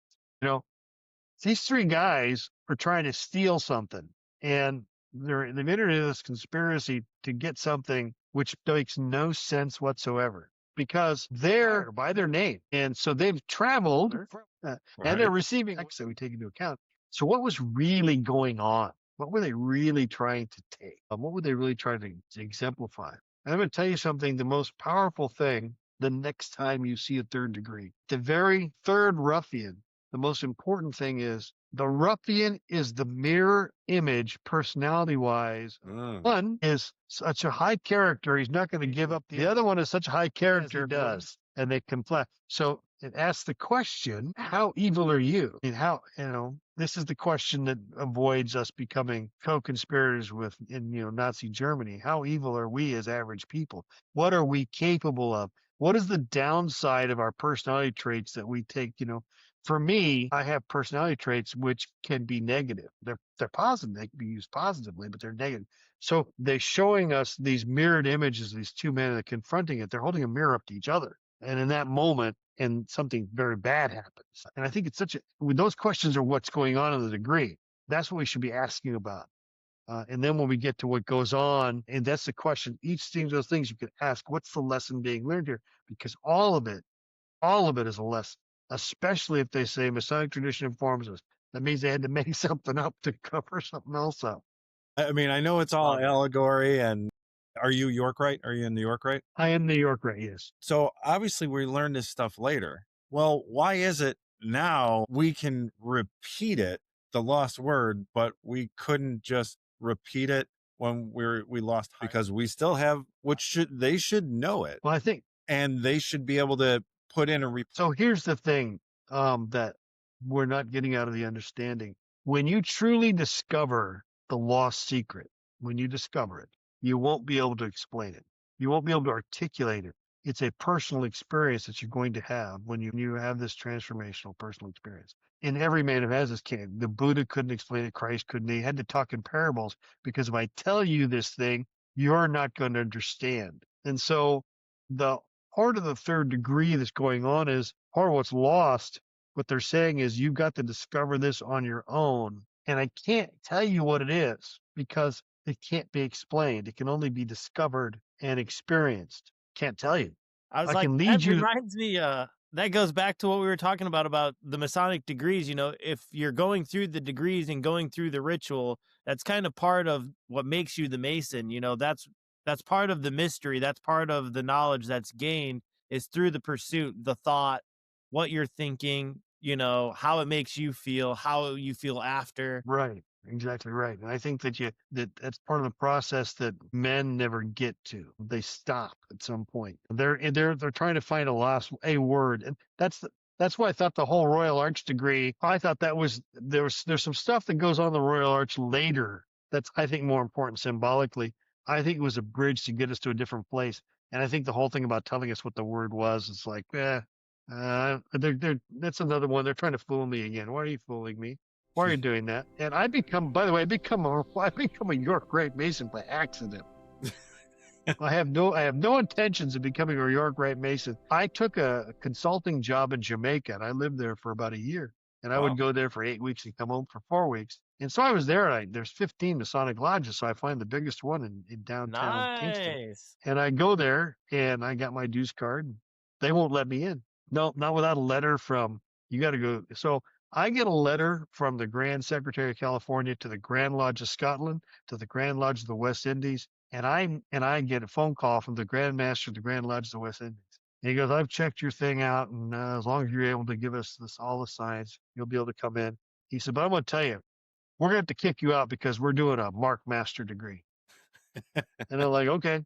these three guys are trying to steal something, and they've entered into this conspiracy to get something which makes no sense whatsoever, because they're by their name. And so they've traveled and they're receiving that we take into account. So what was really going on? What were they really trying to take? What were they really trying to exemplify? And I'm going to tell you something, the most powerful thing the next time you see a third degree, the very third ruffian, the most important thing is the ruffian is the mirror image, personality-wise. One is such a high character, he's not going to give up. The other one is such a high character, does, and they conflict. So it asks the question, how evil are you? And how, this is the question that avoids us becoming co-conspirators in Nazi Germany. How evil are we as average people? What are we capable of? What is the downside of our personality traits that we take, For me, I have personality traits which can be negative. They're positive. They can be used positively, but they're negative. So they're showing us these mirrored images of these two men, and confronting it. They're holding a mirror up to each other. And in that moment, something very bad happens. And I think it's those questions are what's going on in the degree. That's what we should be asking about. And then when we get to what goes on, and that's the question, each of those things you can ask, what's the lesson being learned here? Because all of it is a lesson. Especially if they say Masonic tradition informs us. That means they had to make something up to cover something else up. I mean, I know it's all allegory. And are you Yorkite? Are you in New York, right? I am New York, right? Yes. So obviously we learned this stuff later. Well, why is it now we can repeat it, the lost word, but we couldn't just repeat it when we lost? Because we still have, they should know it. Well, I think, and they should be able to put in a So here's the thing that we're not getting out of the understanding. When you truly discover the lost secret, when you discover it, you won't be able to explain it. You won't be able to articulate it. It's a personal experience that you're going to have when you have this transformational personal experience. And every man who has this can. The Buddha couldn't explain it. Christ couldn't. He had to talk in parables, because if I tell you this thing, you're not going to understand. And so the part of the third degree that's going on is part of what's lost. What they're saying is you've got to discover this on your own. And I can't tell you what it is, because it can't be explained. It can only be discovered and experienced. Can't tell you. I was I like, can lead that you- reminds me, that goes back to what we were talking about the Masonic degrees. If you're going through the degrees and going through the ritual, that's kind of part of what makes you the Mason. That's part of the mystery. That's part of the knowledge that's gained, is through the pursuit, the thought, what you're thinking, how it makes you feel, how you feel after. Right. Exactly right. And I think that's part of the process that men never get to. They stop at some point. They're trying to find a word. And that's why I thought the whole Royal Arch degree, I thought that was, there's some stuff that goes on the Royal Arch later that's, I think, more important symbolically. I think it was a bridge to get us to a different place. And I think the whole thing about telling us what the word was, it's like, that's another one. They're trying to fool me again. Why are you fooling me? Why are you doing that? And I become, by the way, I become a York Rite Mason by accident. I have no intentions of becoming a York Rite Mason. I took a consulting job in Jamaica, and I lived there for about a year. And I would go there for 8 weeks and come home for 4 weeks. And so I was there, and there's 15 Masonic lodges, so I find the biggest one in downtown Kingston. Nice. And I go there, and I got my dues card. And they won't let me in. No, not without a letter from, you got to go. So I get a letter from the Grand Secretary of California to the Grand Lodge of Scotland, to the Grand Lodge of the West Indies, and I get a phone call from the Grand Master of the Grand Lodge of the West Indies. And he goes, I've checked your thing out, and as long as you're able to give us all the signs, you'll be able to come in. He said, but I'm going to tell you, we're going to have to kick you out because we're doing a Mark Master degree. And I'm like, okay.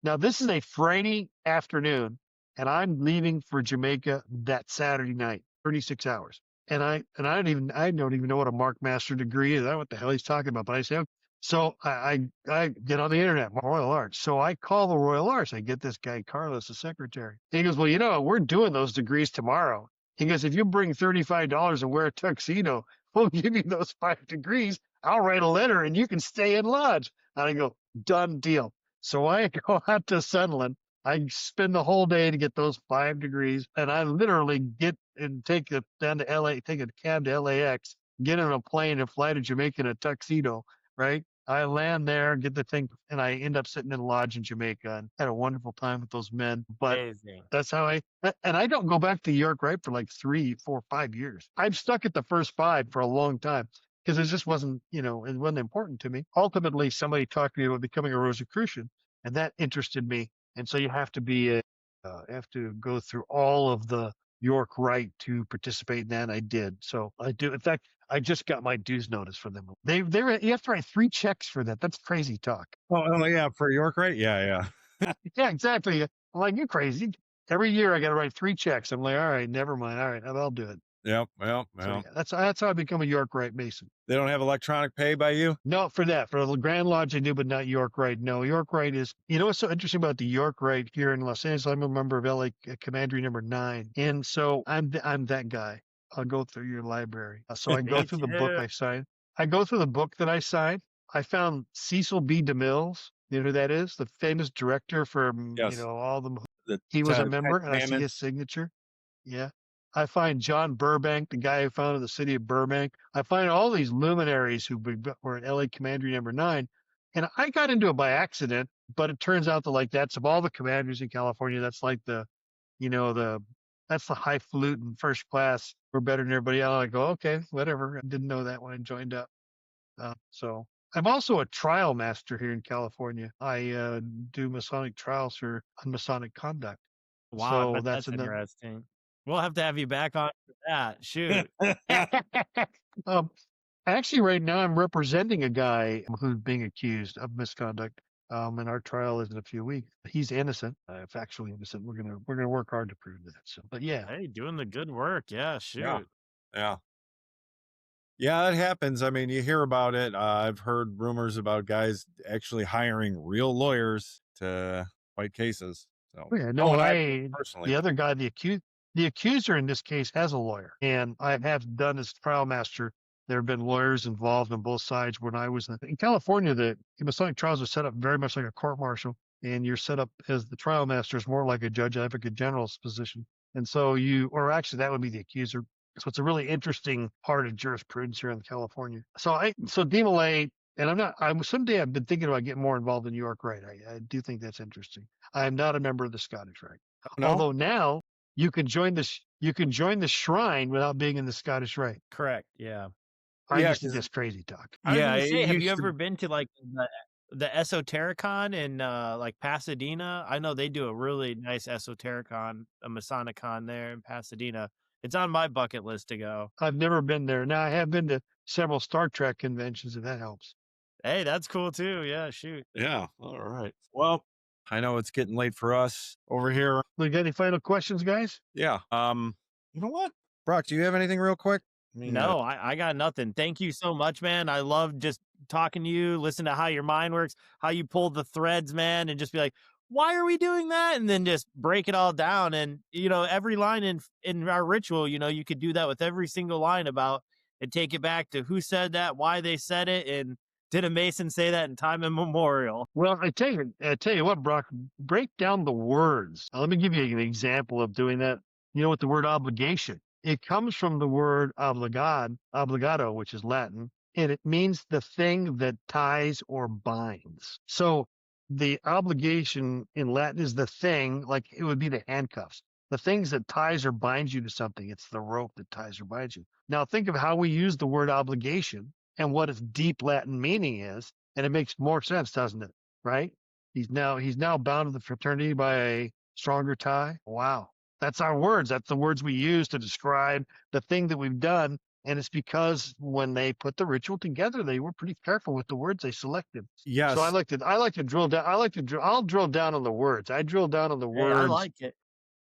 Now, this is a Friday afternoon, and I'm leaving for Jamaica that Saturday night, 36 hours. And I don't even know what a Mark Master degree is. I don't know what the hell he's talking about. But I say, okay. So I get on the internet, Royal Arch. So I call the Royal Arch. I get this guy, Carlos, the secretary. And he goes, well, we're doing those degrees tomorrow. He goes, if you bring $35 and wear a tuxedo, we'll give you those 5 degrees. I'll write a letter and you can stay in lodge. And I go, done deal. So I go out to Sunderland. I spend the whole day to get those 5 degrees. And I literally get and take it down to LA, take a cab to LAX, get on a plane and fly to Jamaica in a tuxedo, right? I land there, get the thing, and I end up sitting in a lodge in Jamaica and had a wonderful time with those men. But Amazing. that's how and I don't go back to York Rite for like 3, 4, 5 years. I'm stuck at the first 5 for a long time because it just wasn't, it wasn't important to me. Ultimately, somebody talked to me about becoming a Rosicrucian, and that interested me. And so you have to have to go through all of the York Rite to participate in that. And I did. So I do. In fact, I just got my dues notice from them. You have to write 3 checks for that. That's crazy talk. Oh yeah, for York Rite? Yeah. Yeah, exactly. I'm like, you crazy. Every year I got to write 3 checks. I'm like, all right, never mind. All right, I'll do it. Yep. So, yeah, that's how I become a York Rite Mason. They don't have electronic pay by you? No, for the Grand Lodge I do, but not York Rite. No, York Rite is, what's so interesting about the York Rite here in Los Angeles? I'm a member of LA Commandery number 9. And so I'm that guy. I'll go through your library. So I go through the book I signed. I go through the book that I signed. I found Cecil B. DeMille's. You know who that is? The famous director from, Yes. all the, he was a member, and I see his signature. Yeah. I find John Burbank, the guy who founded the city of Burbank. I find all these luminaries who were in LA Commandery number 9. And I got into it by accident, but it turns out that that's of all the commanderies in California, that's like that's the highfalutin first class. We're better than everybody else. I go, okay, whatever. I didn't know that when I joined up. So I'm also a trial master here in California. I do Masonic trials for unmasonic conduct. Wow, So that's another. interesting. We'll have to have you back on for that. Shoot. Actually, right now I'm representing a guy who's being accused of misconduct. And our trial is in a few weeks. He's innocent, factually innocent. We're gonna work hard to prove that. So, but yeah, Hey, doing the good work. Yeah, shoot. Yeah. Yeah, it happens. I mean, you hear about it. I've heard rumors about guys actually hiring real lawyers to fight cases. So, yeah, no. Personally, The other guy, the accuser in this case has a lawyer, and I have done as trial master. There have been lawyers involved on both sides. When I was in California, the Masonic trials are set up very much like a court martial, and you're set up as the trial master is more like a judge advocate general's position. And so that would be the accuser. So it's a really interesting part of jurisprudence here in California. So DMLA, and someday I've been thinking about getting more involved in New York Rite. I do think that's interesting. I am not a member of the Scottish Rite. No? Although now you can join the shrine without being in the Scottish Rite. Correct. Yeah. I Yeah, just think that's crazy talk. I was Yeah, gonna it say, have you used to- ever been to the Esotericon in Pasadena? I know they do a really nice Esotericon, a Masonicon there in Pasadena. It's on my bucket list to go. I've never been there. Now I have been to several Star Trek conventions, if that helps. Hey, that's cool too. Yeah, shoot. Yeah. All right. Well, I know it's getting late for us over here. We got any final questions, guys? Yeah. You know what? Brock, do you have anything real quick? No, I got nothing. Thank you so much, man. I love just talking to you, listen to how your mind works, how you pull the threads, man, and just be like, why are we doing that? And then just break it all down. And, every line in our ritual, you could do that with every single line about and take it back to who said that, why they said it, and did a Mason say that in time immemorial? Well, I tell you what, Brock, break down the words. Let me give you an example of doing that. With the word obligation, it comes from the word obligato, which is Latin, and it means the thing that ties or binds. So the obligation in Latin is the thing, like it would be the handcuffs, the things that ties or binds you to something. It's the rope that ties or binds you. Now think of how we use the word obligation and what its deep Latin meaning is, and it makes more sense, doesn't it? Right? He's now bound to the fraternity by a stronger tie. Wow. That's our words. That's the words we use to describe the thing that we've done. And it's because when they put the ritual together, they were pretty careful with the words they selected. Yes. So I like to drill down. I'll drill down on the words. I drill down on the Hey, words. I like it.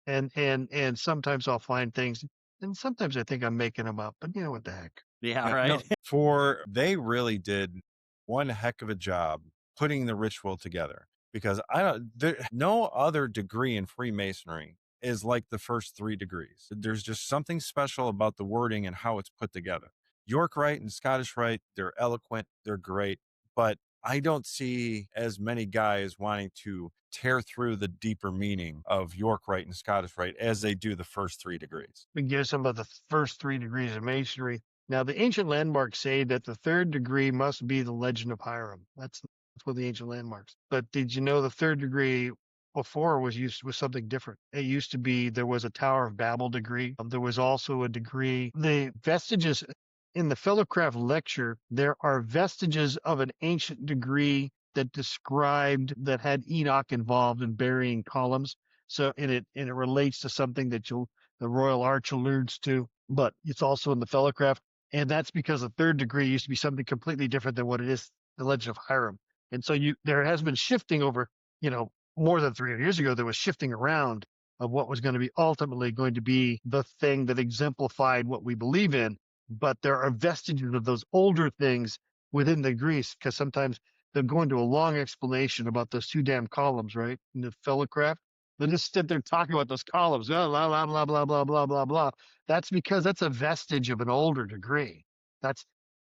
And sometimes I'll find things, and sometimes I think I'm making them up, but what the heck? Yeah, Yeah, right. no, they really did one heck of a job putting the ritual together, because no other degree in Freemasonry is like the first 3 degrees. There's just something special about the wording and how it's put together. York Rite and Scottish Rite, they're eloquent, they're great, but I don't see as many guys wanting to tear through the deeper meaning of York Rite and Scottish Rite as they do the first 3 degrees. We give some of the first 3 degrees of Masonry. Now, the ancient landmarks say that the 3rd degree must be the Legend of Hiram. That's what the ancient landmarks. But did you know the 3rd degree before was something different? It used to be, there was a Tower of Babel degree. There was also a degree. The vestiges in the Fellowcraft lecture, there are vestiges of an ancient degree that had Enoch involved in burying columns. So it relates to something that the Royal Arch alludes to, but it's also in the Fellowcraft. And that's because the 3rd degree used to be something completely different than what it is, the Legend of Hiram. And so there has been shifting over, more than 300 years ago, there was shifting around of what was ultimately going to be the thing that exemplified what we believe in. But there are vestiges of those older things within the degrees, because sometimes they'll go into a long explanation about those 2 damn columns, right? In the Fellowcraft. They just sit there talking about those columns, blah, blah, blah, blah, blah, blah, blah, blah, blah. That's because that's a vestige of an older degree. It's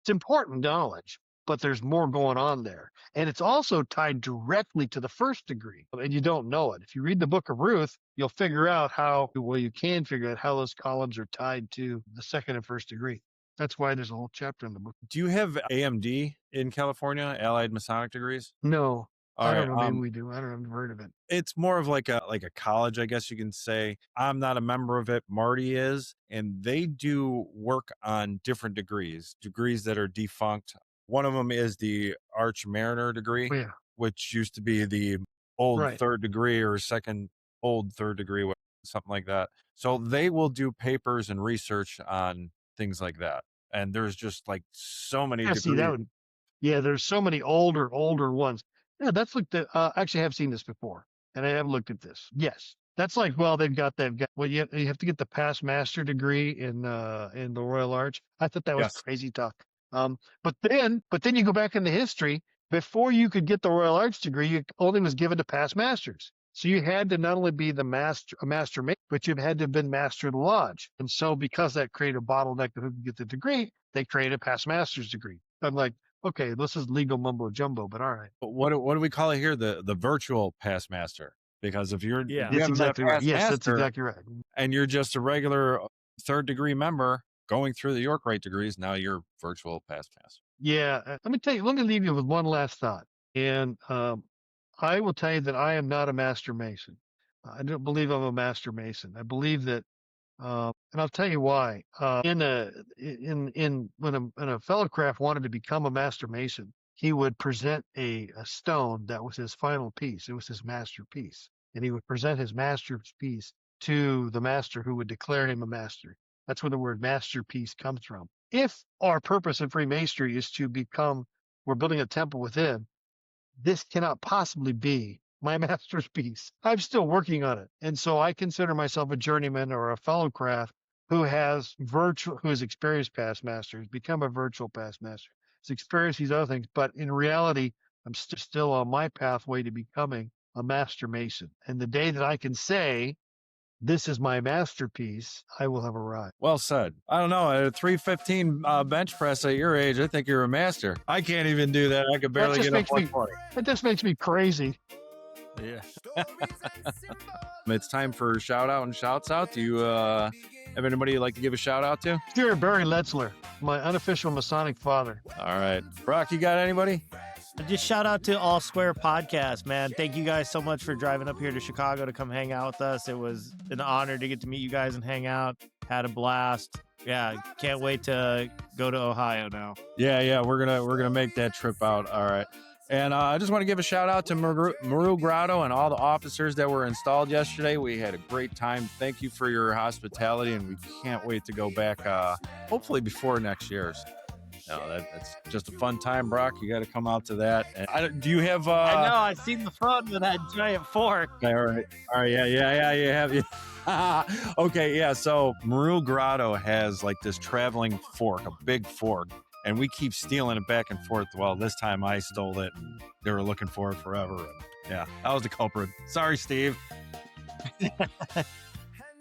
important knowledge, but there's more going on there. And it's also tied directly to the 1st degree, and you don't know it. If you read the book of Ruth, you'll figure out you can figure out how those columns are tied to the 2nd and 1st degree. That's why there's a whole chapter in the book. Do you have AMD in California, Allied Masonic degrees? No. All I right. don't know. Maybe we do. I don't know. I've heard of it. It's more of like a college, I guess you can say. I'm not a member of it. Marty is, and they do work on different degrees that are defunct. One of them is the Arch Mariner degree, Oh, yeah. which used to be the old Right. 3rd degree or second old 3rd degree, something like that. So they will do papers and research on things like that. And there's just like so many Yeah, degrees. see, there's so many older ones. Yeah, that's like actually I have seen this before, and I have looked at this. Yes, that's like, well, they've got well, you have to get the past master degree in the Royal Arch. I thought that was Yes. crazy talk. But then you go back in the history. Before you could get the Royal Arch degree, you only was given to past masters. So you had to not only be a master mate, but you had to have been master of the lodge. And so because that created a bottleneck of who could get the degree, they created a past master's degree. I'm like, okay, this is legal mumbo jumbo, but all right. But what do we call it here? The virtual past master. Because if you're Yeah. you That's haven't been a exactly right. past Yes, that's master, exactly right. and you're just a regular 3rd degree member going through the York Rite degrees, now you're virtual past master. Yeah. Let me leave you with one last thought. And I will tell you that I am not a master mason. I don't believe I'm a master mason. I believe that, and I'll tell you why. When a fellowcraft wanted to become a master mason, he would present a stone that was his final piece. It was his masterpiece, and he would present his masterpiece to the master, who would declare him a master. That's where the word masterpiece comes from. If our purpose in Freemasonry is to become, we're building a temple within, this cannot possibly be my master's piece. I'm still working on it. And so I consider myself a journeyman or a fellowcraft who has experienced past masters, become a virtual past master. experienced these other things. But in reality, I'm still on my pathway to becoming a master mason. And the day that I can say, this is my masterpiece, I will have arrived. Well said. I don't know. At a 315 bench press at your age, I think you're a master. I can't even do that. I could barely just get up makes me- 140. It just makes me crazy. Yeah. It's time for shout out and shouts out. Do you have anybody you'd like to give a shout out to? Dear Barry Letzler, my unofficial Masonic father. All right. Brock, you got anybody? Just shout out to All Square Podcast, man. Thank you guys so much for driving up here to Chicago to come hang out with us. It was an honor to get to meet you guys and hang out. Had a blast. Yeah, can't wait to go to Ohio now. Yeah, we're gonna make that trip out. All right. And I just want to give a shout out to Maru Grotto and all the officers that were installed yesterday. We had a great time. Thank you for your hospitality, and we can't wait to go back, hopefully before next year's. That's just a fun time, Brock. You got to come out to that. And do you have? I know. I seen the front with that giant fork. Okay, all right. Yeah. You have you. Okay, yeah. So Maru Grotto has like this traveling fork, a big fork, and we keep stealing it back and forth. Well, this time I stole it, and they were looking for it forever. And yeah, that was the culprit. Sorry, Steve.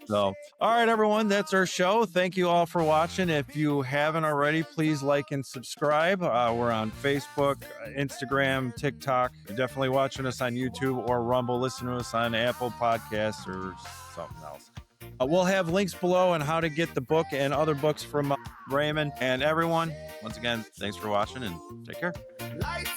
So, all right, everyone, that's our show. Thank you all for watching. If you haven't already, please like and subscribe. We're on Facebook, Instagram, TikTok. You're definitely watching us on YouTube or Rumble. Listen to us on Apple Podcasts or something else. We'll have links below on how to get the book and other books from Raymond. And everyone, once again, thanks for watching and take care. Light